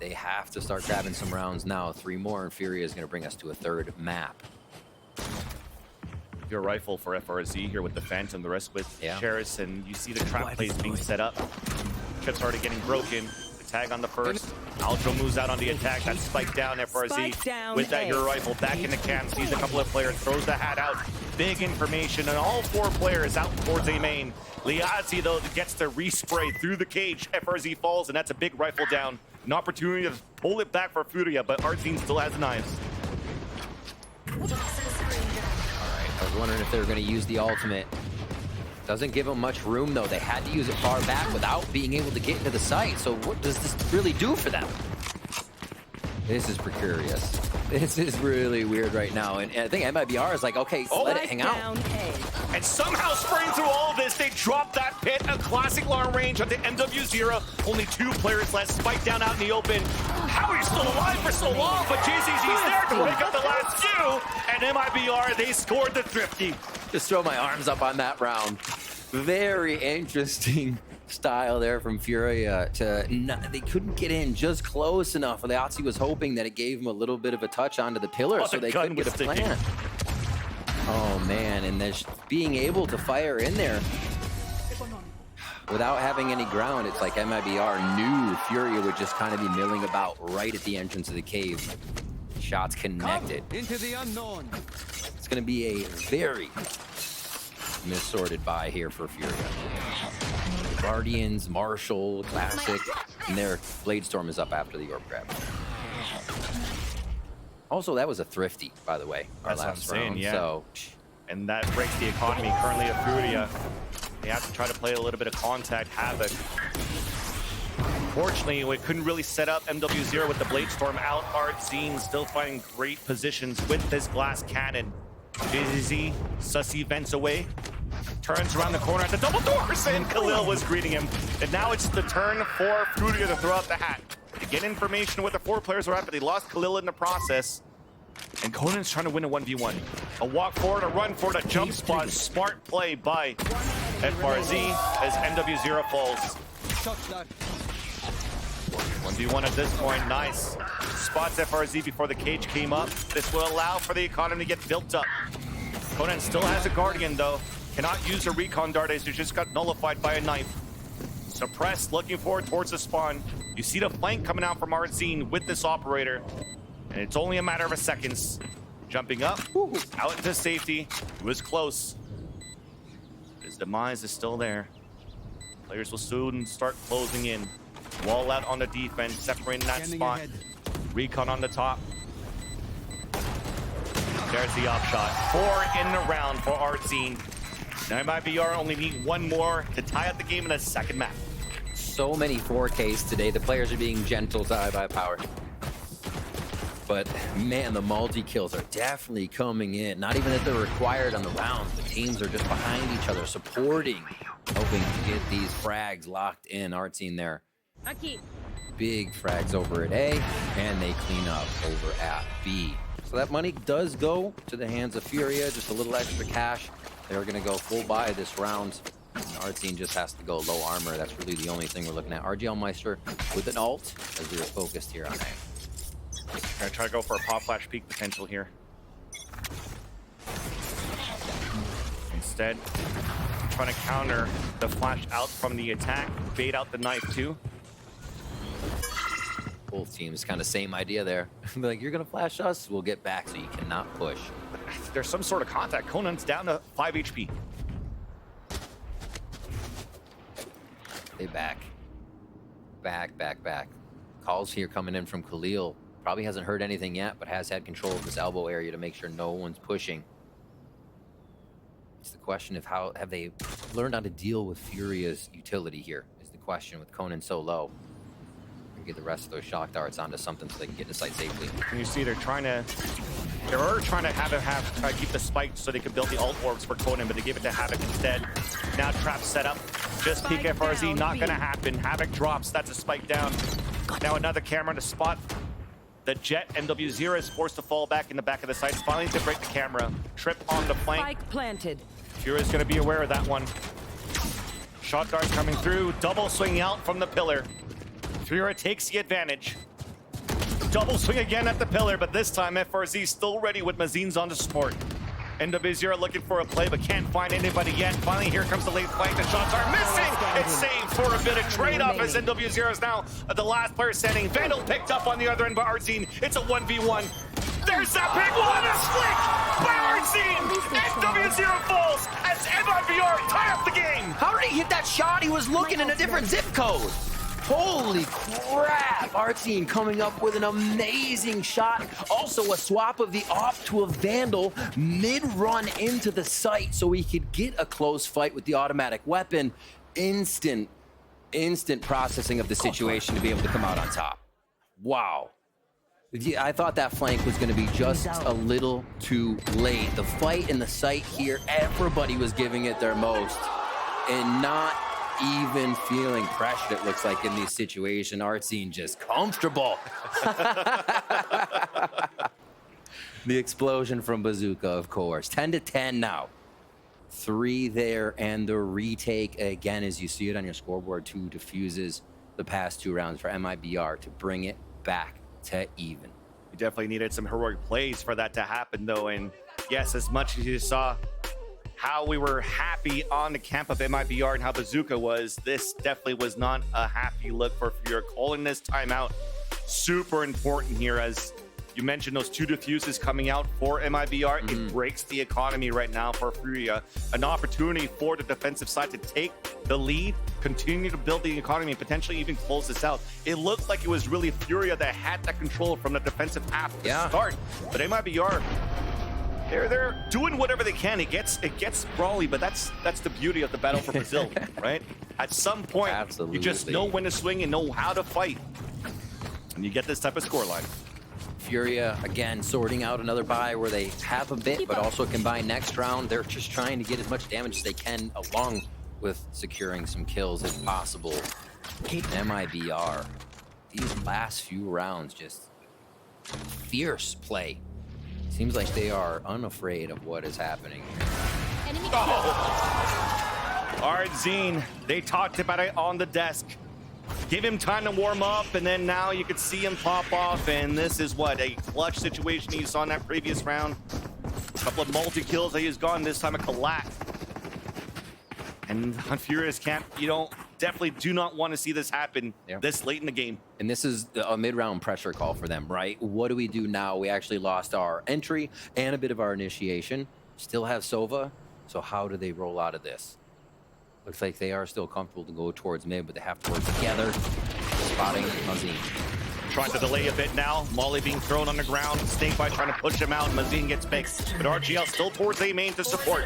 S5: They have to start grabbing some rounds now. 3 more, and Furia is going to bring us to a 3rd map.
S4: Your rifle for FRZ here with the Phantom, the rest with Sheriffs, and you see the trap plays being set up. Chip's already getting broken. Tag on the first. Aljo moves out on the attack. That's spiked down. FRZ with that hero rifle back in the camp. Sees a couple of players. Throws the hat out. Big information. And all 4 players out towards A main. Liazi, though, gets the respray through the cage. FRZ falls, and that's a big rifle down. An opportunity to pull it back for Furia, but our team still has knives.
S5: All right. I was wondering if they were going to use the ultimate. Doesn't give them much room, though. They had to use it far back without being able to get into the site. So what does this really do for them? This is precarious. This is really weird right now. And I think MIBR is like, okay, let it hang out.
S4: And somehow spraying through all of this, they drop that pit. A classic long range on the MW0. Only 2 players left. Spike down out in the open. How are you still alive for so long? But JZZ's there to pick up the last 2. And MIBR, they scored the thrifty.
S5: Just throw my arms up on that round. Very interesting style there from Furia. They couldn't get in just close enough. Liazi was hoping that it gave him a little bit of a touch onto the pillar so they couldn't get a plant. Oh man, and there's being able to fire in there without having any ground. It's like MIBR knew Furia would just kind of be milling about right at the entrance of the cave. Shots connected.
S6: Into the unknown.
S5: It's going to be a very missorted buy here for Furia. Guardians, Marshall, Classic, and their Blade Storm is up after the orb grab. Also, that was a thrifty, by the way, our last round.
S4: Yeah.
S5: So,
S4: and that breaks the economy currently of Furia. They have to try to play a little bit of contact Havoc. Unfortunately, we couldn't really set up MW0 with the Blade Storm out. Artzine still finding great positions with this glass cannon. JZZ, sussy vents away. Turns around the corner at the double doors, and Khalil was greeting him. And now it's the turn for Furia to throw out the hat. To get information with the 4 players were at, but they lost Khalil in the process. And Conan's trying to win a 1v1. A walk forward, a run forward, a jump spot. Smart play by FRZ as MW0 falls. 1v1 at this point, nice. Spots FRZ before the cage came up. This will allow for the economy to get built up. Conan still has a Guardian though. Cannot use a recon dart as he just got nullified by a knife. Suppressed, looking forward towards the spawn. You see the flank coming out from Artsine with this operator, and it's only a matter of seconds. Jumping up, out into safety. It was close. His demise is still there. Players will soon start closing in. Wall out on the defense, separating that spot. Recon on the top. There's the off shot. 4 in the round for Artsine. Now MIBR only need one more to tie up the game in a second map.
S5: So many 4Ks today. The players are being gentle to iBUYPOWER. But man, the multi-kills are definitely coming in. Not even that they're required on the rounds. The teams are just behind each other, supporting, hoping to get these frags locked in. Artsine there. Big frags over at A, and they clean up over at B. So that money does go to the hands of Furia, just a little extra cash. They're going to go full buy this round. And Artsine just has to go low armor. That's really the only thing we're looking at. RGL Meister with an ult, as we were focused here on A.
S4: Gonna try to go for a pop flash peak potential here. Instead, trying to counter the flash out from the attack, bait out the knife too.
S5: Both teams kind of same idea there. Like, you're gonna flash us, we'll get back, so you cannot push.
S4: There's some sort of contact. Conan's down to 5 HP.
S5: They back. Back. Calls here coming in from Khalil. Probably hasn't heard anything yet, but has had control of this elbow area to make sure no one's pushing. It's the question of how have they learned how to deal with Furia's utility here, is the question with Conan so low. Get the rest of those shock darts onto something so they can get to site safely.
S4: And you see they're trying to keep the spike so they can build the ult orbs for Conan, but they give it to Havoc instead. Now trap set up. Just peek FRZ, not gonna happen. Havoc drops, that's a spike down. Now another camera to spot. The Jet MW0 is forced to fall back in the back of the site. Finally to break the camera. Trip on the flank.
S7: Spike planted.
S4: Furia's gonna be aware of that one. Shot dart coming through, double swing out from the pillar. Furia takes the advantage. Double swing again at the pillar, but this time FRZ still ready with Mazines on the support. MW0 looking for a play, but can't find anybody yet. Finally, here comes the late flank. The shots are missing. It's saved for a bit of trade-off as MW0 is now the last player standing. Vandal picked up on the other end by Artsine. It's a 1v1. There's that big one, a flick by Artsine. MW0 falls as MIBR tie up the game.
S5: How did he hit that shot? He was looking in a different zip code. Holy crap! Artsine coming up with an amazing shot. Also a swap of the op to a Vandal mid-run into the site so he could get a close fight with the automatic weapon. Instant processing of the situation to be able to come out on top. Wow. Yeah, I thought that flank was going to be just a little too late. The fight in the site here, everybody was giving it their most. And not even feeling pressure, it looks like, in these situations. Artsine just comfortable. The explosion from Bazooka, of course. 10-10 now. 3 there, and the retake again, as you see it on your scoreboard. 2 defuses the past 2 rounds for MIBR to bring it back to even.
S4: We definitely needed some heroic plays for that to happen, though. And yes, as much as you saw how we were happy on the camp of MIBR and how Bazooka was, this definitely was not a happy look for Furia. Calling this timeout super important here, as you mentioned those 2 defuses coming out for MIBR. It breaks the economy right now for Furia. An opportunity for the defensive side to take the lead, continue to build the economy, and potentially even close this out. It looked like it was really Furia that had that control from the defensive half to start, but MIBR, they're doing whatever they can. It gets brawly, but that's the beauty of the battle for Brazil, right? At some point, you just know when to swing and know how to fight, and you get this type of scoreline.
S5: Furia, again, sorting out another buy where they have a bit, but also can buy next round. They're just trying to get as much damage as they can, along with securing some kills if possible. MIBR, these last few rounds, just fierce play. Seems like they are unafraid of what is happening.
S4: Artsine, they talked about it on the desk. Give him time to warm up, and then now you could see him pop off, and this is what, a clutch situation you saw in that previous round. A couple of multi-kills that he's gone, this time a collat. And on Furia's camp, you don't definitely do not want to see this happen this late in the game.
S5: And this is a mid-round pressure call for them, right? What do we do now? We actually lost our entry and a bit of our initiation. Still have Sova, so how do they roll out of this? Looks like they are still comfortable to go towards mid, but they have to work together. Spotting Mazin.
S4: Trying to delay a bit now. Molly being thrown on the ground. Snakebite trying to push him out. Mazin gets picked. But RGL still towards A main to support.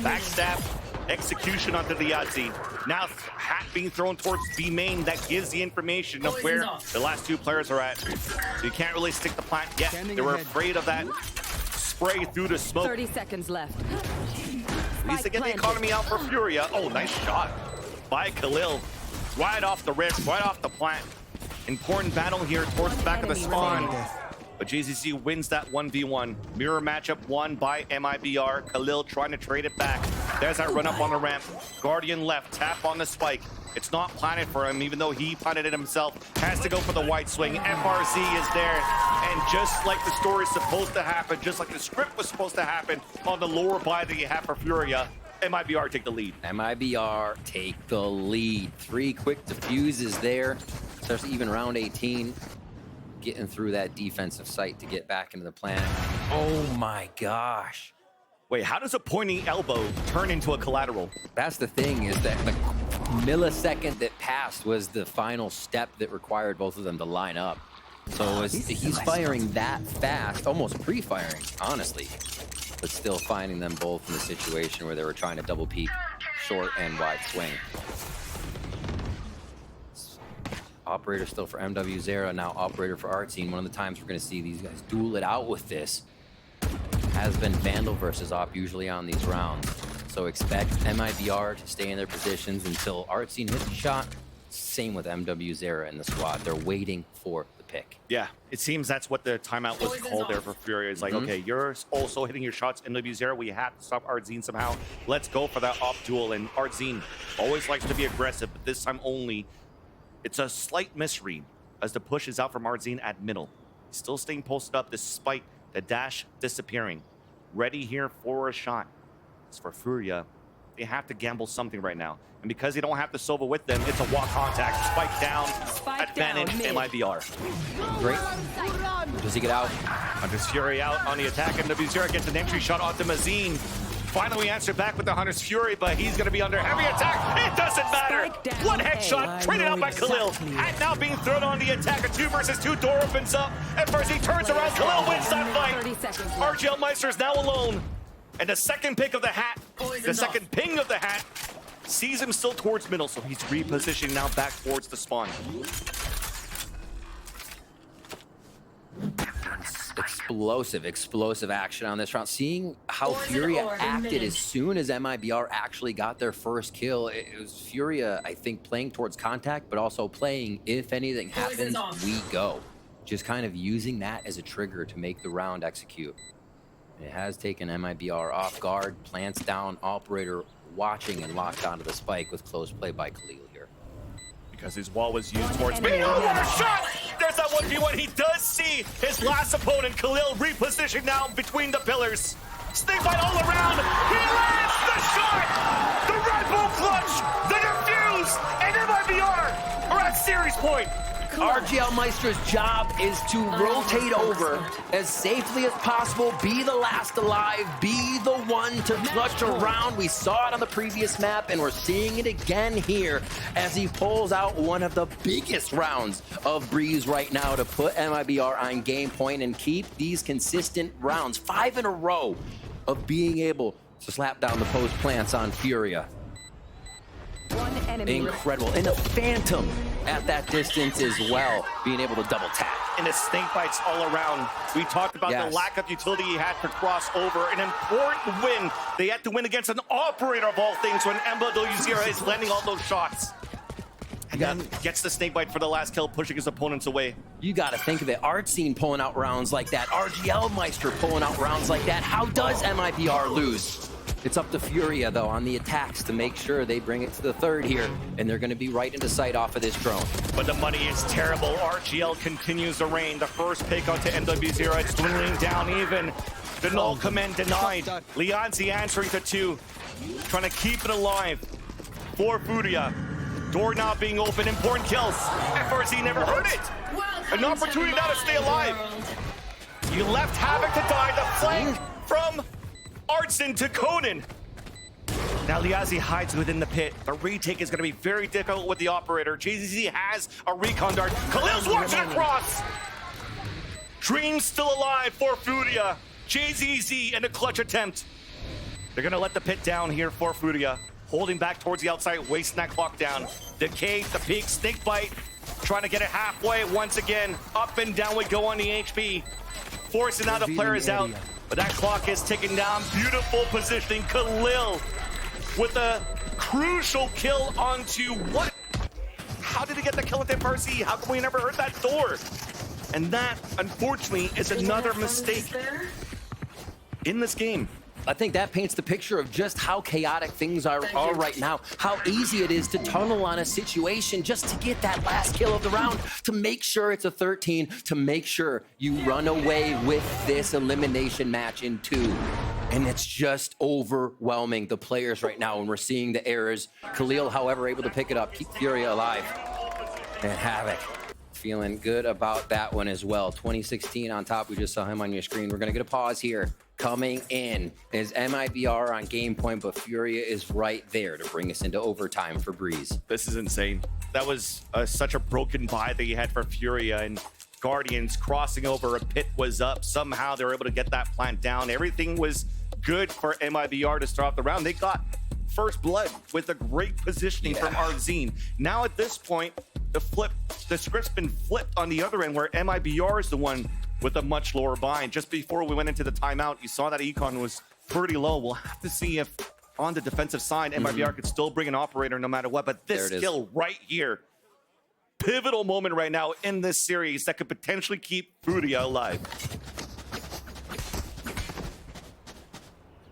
S4: Backstab. Execution onto the Yahtzee. Now Hat being thrown towards B main. That gives the information of where the last two players are at. So you can't really stick the plant yet. They were afraid of that spray through the smoke.
S7: 30 seconds left.
S4: At least they get the economy out for Furia. Oh, nice shot by Khalil. Right off the wrist, right off the plant. Important battle here towards the back of the spawn. But JZC wins that 1v1. Mirror matchup won by MIBR. Khalil trying to trade it back. There's that run up on the ramp. Guardian left, tap on the spike. It's not planted for him, even though he planted it himself. Has to go for the white swing. FRZ is there. And just like the story's supposed to happen, just like the script was supposed to happen on the lower buy that you have for Furia, MIBR take the lead.
S5: MIBR take the lead. 3 quick diffuses there, especially even round 18. Getting through that defensive site to get back into the plan. Oh my gosh.
S4: Wait, how does a pointing elbow turn into a collateral?
S5: That's the thing, is that the millisecond that passed was the final step that required both of them to line up. So he's firing that fast, almost pre-firing, honestly, but still finding them both in a situation where they were trying to double peek short and wide swing. Operator still for MW0, now operator for Artscene. One of the times we're going to see these guys duel it out with this has been Vandal versus Op usually on these rounds. So expect MIBR to stay in their positions until Artscene hits a shot. Same with MW0 in the squad. They're waiting for the pick.
S4: Yeah, it seems that's what the timeout was called there for Furia. It's like, okay, you're also hitting your shots, MW0. We have to stop Artscene somehow. Let's go for that Op duel. And Artscene always likes to be aggressive, but this time only. It's a slight misread as the push is out from Artscene at middle. Still staying posted up despite the dash disappearing. Ready here for a shot. As for Furia, they have to gamble something right now. And because they don't have the Sova with them, it's a walk contact. Spike down, advantage MIBR.
S5: Great. Does he get out?
S4: Hunter's Fury out on the attack. MW0 gets an entry shot onto Mazin. Finally answered back with the Hunter's Fury, but he's going to be under heavy attack. It doesn't matter. One headshot traded out by Khalil. And now being thrown on the attack. A 2 versus 2 door opens up. And first he turns around. Khalil wins that fight. RGL Meister's now alone. And the second pick of the hat, the second ping of the hat, sees him still towards middle. So he's repositioning now back towards the spawn.
S5: Explosive action on this round. Seeing how Furia acted as soon as MIBR actually got their first kill. It was Furia, I think, playing towards contact, but also playing, if anything happens, we go. Just kind of using that as a trigger to make the round execute. It has taken MIBR off guard. Plants down, operator watching and locked onto the spike with close play by Khalil here.
S4: Because his wall was used towards me. Oh, what a shot! There's that 1v1. He does see his last opponent, Khalil, repositioned now between the pillars. Snakebite all around. He lands the shot! The Red Bull clutch! The defuse! And MIBR are at series point.
S5: RGL Meister's job is to rotate over as safely as possible, be the last alive, be the one to clutch around. We saw it on the previous map, and we're seeing it again here as he pulls out one of the biggest rounds of Breeze right now to put MIBR on game point and keep these consistent rounds. 5 in a row of being able to slap down the post plants on Furia. Incredible. And the Phantom at that distance as well, being able to double tap.
S4: And the snake bites all around. We talked about the lack of utility he had for crossover. An important win. They had to win against an operator of all things when MW0 is landing all those shots. And then gets the snake bite for the last kill, pushing his opponents away.
S5: You got to think of it. Artscene pulling out rounds like that. RGL Meister pulling out rounds like that. How does MIBR lose? It's up to Furia, though, on the attacks to make sure they bring it to the third here, and they're going to be right into sight off of this drone.
S4: But the money is terrible. RGL continues to reign. The first pick onto MW0. It's dwindling down even. The null command denied. Leonzi answering to 2. Trying to keep it alive for Furia. Door now being open, important kills. FRZ never heard it. An opportunity now to stay alive. You left Havoc to die. The flank from Artson to Conan. Now Liazi hides within the pit. The retake is going to be very difficult with the operator. JZZ has a recon dart. Khalil's watching across. Dream still alive for Furia. JZZ in a clutch attempt. They're going to let the pit down here for Furia. Holding back towards the outside, wasting that clock down. Decay, the peak, snake bite. Trying to get it halfway once again. Up and down we go on the HP. Forcing out the players out. But that clock is ticking down. Beautiful positioning. Khalil with a crucial kill onto what? How did he get the kill with FRZ? How come we never heard that door? And that, unfortunately, is another mistake in this game.
S5: I think that paints the picture of just how chaotic things are right now. How easy it is to tunnel on a situation just to get that last kill of the round, to make sure it's a 13, to make sure you run away with this elimination match in 2. And it's just overwhelming the players right now, and we're seeing the errors. Khalil, however, able to pick it up, keep Furia alive. And Havoc feeling good about that one as well. 2016 on top, we just saw him on your screen. We're gonna get a pause here. Coming in is MIBR on game point, but Furia is right there to bring us into overtime for Breeze.
S4: This is insane. That was such a broken buy that you had for Furia, and Guardians crossing over, a pit was up. Somehow they were able to get that plant down. Everything was good for MIBR to start off the round. They got first blood with a great positioning from Arzine. Now at this point, the script's been flipped on the other end, where MIBR is the one with a much lower bind. Just before we went into the timeout, you saw that econ was pretty low. We'll have to see if on the defensive side, MIBR could still bring an operator no matter what. But this skill right here, pivotal moment right now in this series that could potentially keep Furia alive.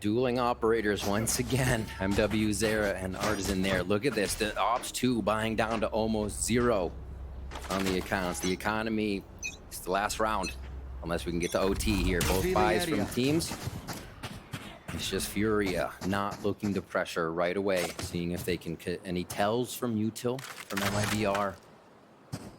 S5: Dueling operators once again. MW, Zera, and Artisan there. Look at this. The Ops 2 buying down to almost 0 on the accounts. The economy, it's the last round. Unless we can get to OT here. Both buys from teams. It's just Furia not looking to pressure right away. Seeing if they can get any tells from Util, from MIBR.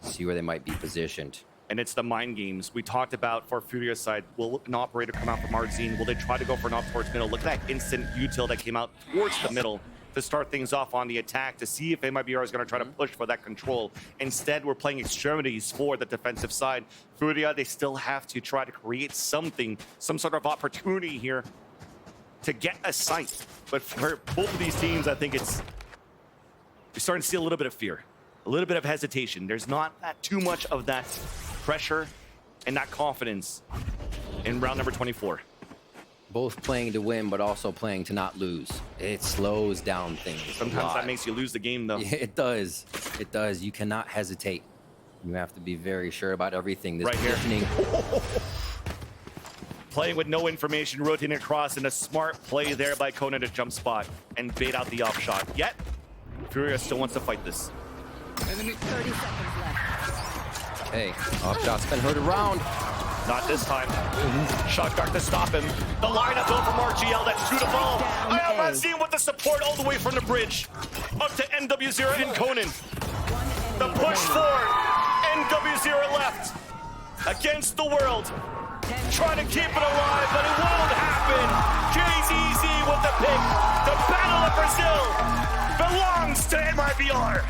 S5: See where they might be positioned.
S4: And it's the mind games we talked about for Furia's side. Will an operator come out from Arzine? Will they try to go for an op towards middle? Look at that instant Util that came out towards the middle to start things off on the attack, to see if MIBR is going to try to push for that control. Instead, we're playing extremities for the defensive side. Furia, they still have to try to create something, some sort of opportunity here to get a sight. But for both of these teams, I think you're starting to see a little bit of fear, a little bit of hesitation. There's not too much of that pressure and that confidence in round number 24.
S5: Both playing to win, but also playing to not lose. It slows down things.
S4: Sometimes that makes you lose the game, though.
S5: Yeah, it does. It does. You cannot hesitate. You have to be very sure about everything. This
S4: right
S5: positioning.
S4: Here. Playing with no information, rotating across, and a smart play there by Conan to jump spot and bait out the off shot. Yet, Furia still wants to fight this.
S7: 30 seconds left.
S5: Hey, off shot's been heard around.
S4: Not this time. Shot dart to stop him. The lineup though from RGL, that's true to fall. I have not seen with the support all the way from the bridge. Up to NW0 and Conan. The push forward. NW0 left. Against the world. Trying to keep it alive, but it won't happen. JZZ with the pick. The Battle of Brazil belongs to MIBR.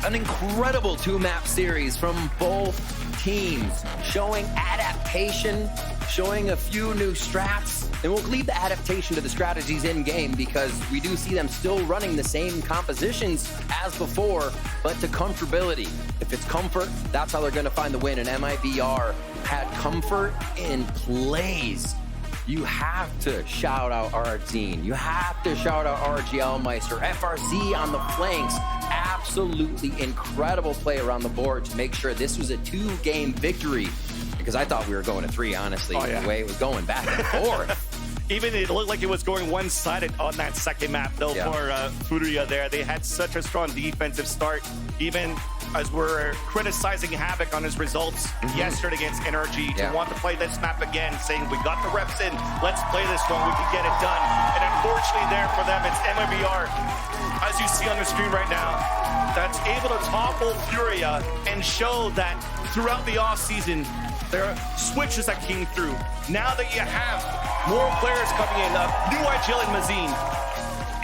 S5: An incredible 2-map series from both teams, showing adaptation, showing a few new strats, and we'll leave the adaptation to the strategies in game because we do see them still running the same compositions as before, but to comfortability. If it's comfort, that's how they're going to find the win, and MIBR had comfort in plays. You have to shout out Arzine. You have to shout out RGL Meister. FRZ on the flanks. Absolutely incredible play around the board to make sure this was a 2-game victory. Because I thought we were going to 3, honestly, the way it was going back and forth.
S4: Even it looked like it was going one-sided on that second map, though, for Furia there. They had such a strong defensive start, even as we're criticizing Havoc on his results yesterday against NRG, to want to play this map again, saying, we got the reps in, let's play this one, we can get it done. And unfortunately there for them, it's MIBR, as you see on the screen right now, that's able to topple Furia and show that throughout the offseason, there are switches that came through. Now that you have more players coming in, new IGL and Mazine,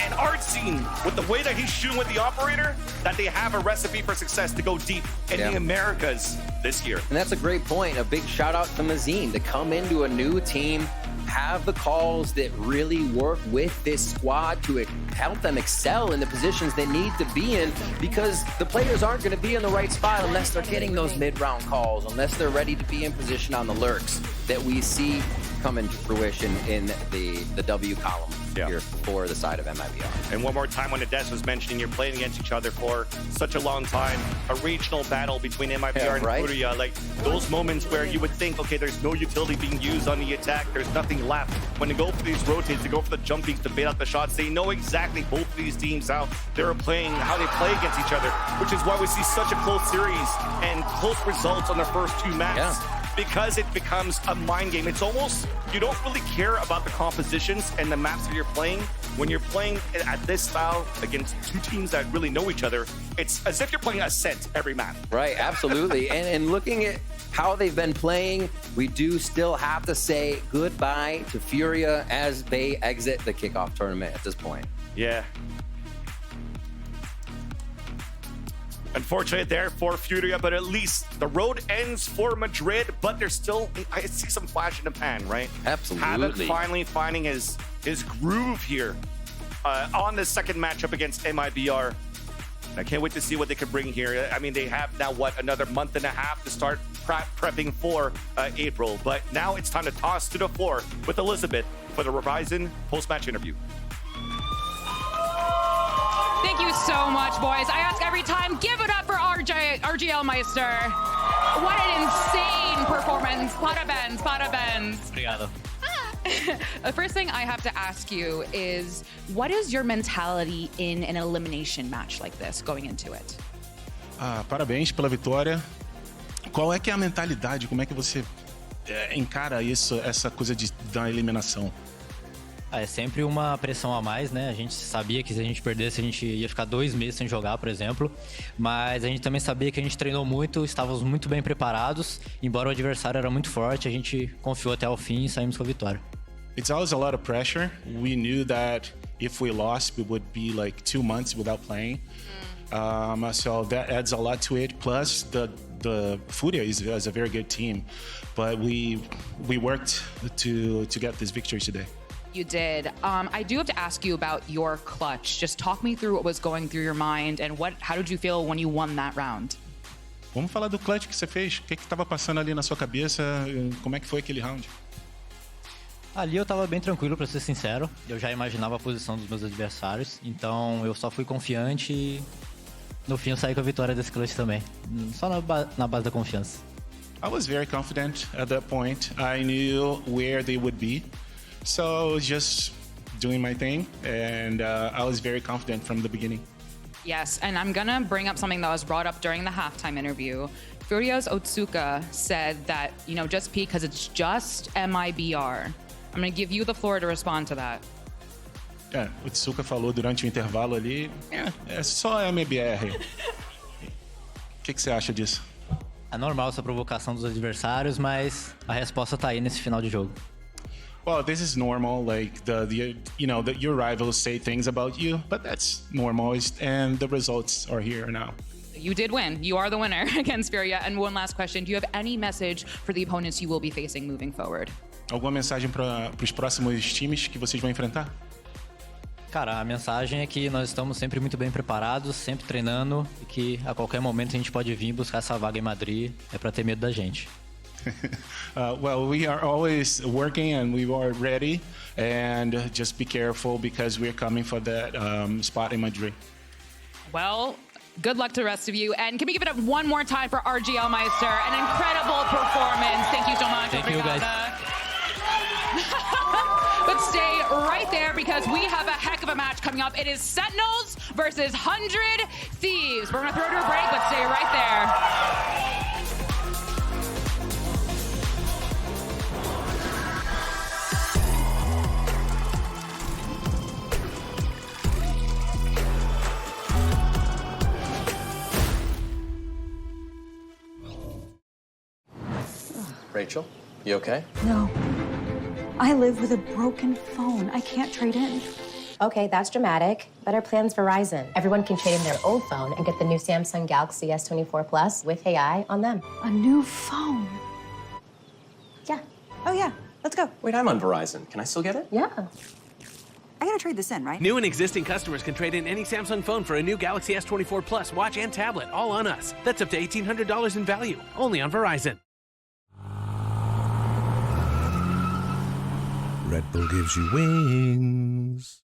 S4: and Artsine, with the way that he's shooting with the operator, that they have a recipe for success to go deep in the Americas this year.
S5: And that's a great point. A big shout out to Mazine to come into a new team, have the calls that really work with this squad to help them excel in the positions they need to be in, because the players aren't going to be in the right spot unless they're getting those mid-round calls, unless they're ready to be in position on the lurks that we see come into fruition in the W column here for the side of MIBR.
S4: And one more time, when Ades was mentioning you're playing against each other for such a long time, a regional battle between MIBR and Furia, like those moments where you would think, okay, there's no utility being used on the attack, there's nothing left. When they go for these rotates, they go for the jumpings to bait out the shots, they know exactly both of these teams how they're playing, how they play against each other, which is why we see such a close series and close results on the first two maps. Because it becomes a mind game. It's almost, you don't really care about the compositions and the maps that you're playing. When you're playing at this style against two teams that really know each other, it's as if you're playing Ascent every map.
S5: Right, absolutely. and looking at how they've been playing, we do still have to say goodbye to Furia as they exit the Kickoff tournament at this point.
S4: Yeah. Unfortunate there for Furia, but at least the road ends for Madrid, but there's still, I see some flash in the pan, right?
S5: Absolutely.
S4: Havoc finally finding his groove here on the second matchup against MIBR. I can't wait to see what they can bring here. I mean, they have now, what, another month and a half to start prepping for April, but now it's time to toss to the floor with Elizabeth for the Verizon post-match interview.
S9: Thank you so much, boys. I ask every time, give it up for RGL Meister. What an insane performance. Parabéns, parabéns.
S6: Obrigado.
S9: The first thing I have to ask you is, what is your mentality in an elimination match like this going into it?
S11: Parabéns pela vitória. Qual é que é a mentalidade? Como é que você encara isso, essa coisa da eliminação?
S6: É sempre uma pressão a mais, né? A gente sabia que se a gente perdesse, a gente ia ficar 2 meses sem jogar, por exemplo. Mas a gente também sabia que a gente treinou muito, estávamos muito bem preparados. Embora o adversário era muito forte, a gente confiou até o fim e saímos com a vitória.
S11: It's always a lot of pressure. We knew that if we lost, we would be like 2 months without playing. So that adds a lot to it. Plus, the Furia is a very good team. But we worked to get this victory today.
S9: You did. I do have to ask you about your clutch. Just talk me through what was going through your mind and how did you feel when you won that round?
S11: Vamos falar do clutch que você fez. O que estava passando ali na sua cabeça? Como é que foi aquele round?
S6: Ali eu tava bem tranquilo, pra ser sincero. Eu já imaginava a posição dos meus adversários. Então eu só fui confiante e no fim eu saí com a vitória desse clutch também. Só na base da confiança.
S11: I was very confident at that point. I knew where they would be. So I was just doing my thing, and I was very confident from the beginning.
S9: Yes, and I'm gonna bring up something that was brought up during the halftime interview. Furia's Otsuka said that, just because it's just MIBR. I'm gonna give you the floor to respond to that.
S11: O Otsuka falou durante o intervalo ali, é só MIBR. O que você acha disso?
S6: É normal essa provocação dos adversários, mas a resposta tá aí nesse final de jogo.
S11: Well, this is normal. Like your rivals say things about you, but that's normal, and the results are here now.
S9: You did win. You are the winner against Furia. And one last question: do you have any message for the opponents you will be facing moving forward?
S11: Alguma mensagem para os próximos times que vocês vão enfrentar?
S6: Cara, a mensagem é que nós estamos sempre muito bem preparados, sempre treinando e que a qualquer momento a gente pode vir buscar essa vaga em Madrid. É para ter medo da gente.
S11: Well, we are always working and we are ready, and just be careful because we're coming for that spot in Madrid.
S9: Well, good luck to the rest of you. And can we give it up one more time for RGL Meister? An incredible performance. Thank you so much.
S6: Thank you, guys.
S9: but stay right there because we have a heck of a match coming up. It is Sentinels versus 100 Thieves. We're gonna throw to a break, but stay right there.
S12: Rachel, you okay?
S13: No. I live with a broken phone. I can't trade in.
S14: Okay, that's dramatic. Better plan's Verizon. Everyone can trade in their old phone and get the new Samsung Galaxy S24 Plus with AI on them.
S13: A new phone?
S14: Yeah.
S13: Oh, yeah. Let's go.
S12: Wait, I'm on Verizon. Can I still get it?
S14: Yeah.
S13: I gotta trade this in, right?
S15: New and existing customers can trade in any Samsung phone for a new Galaxy S24 Plus watch and tablet, all on us. That's up to $1,800 in value, only on Verizon.
S16: Red Bull gives you wings.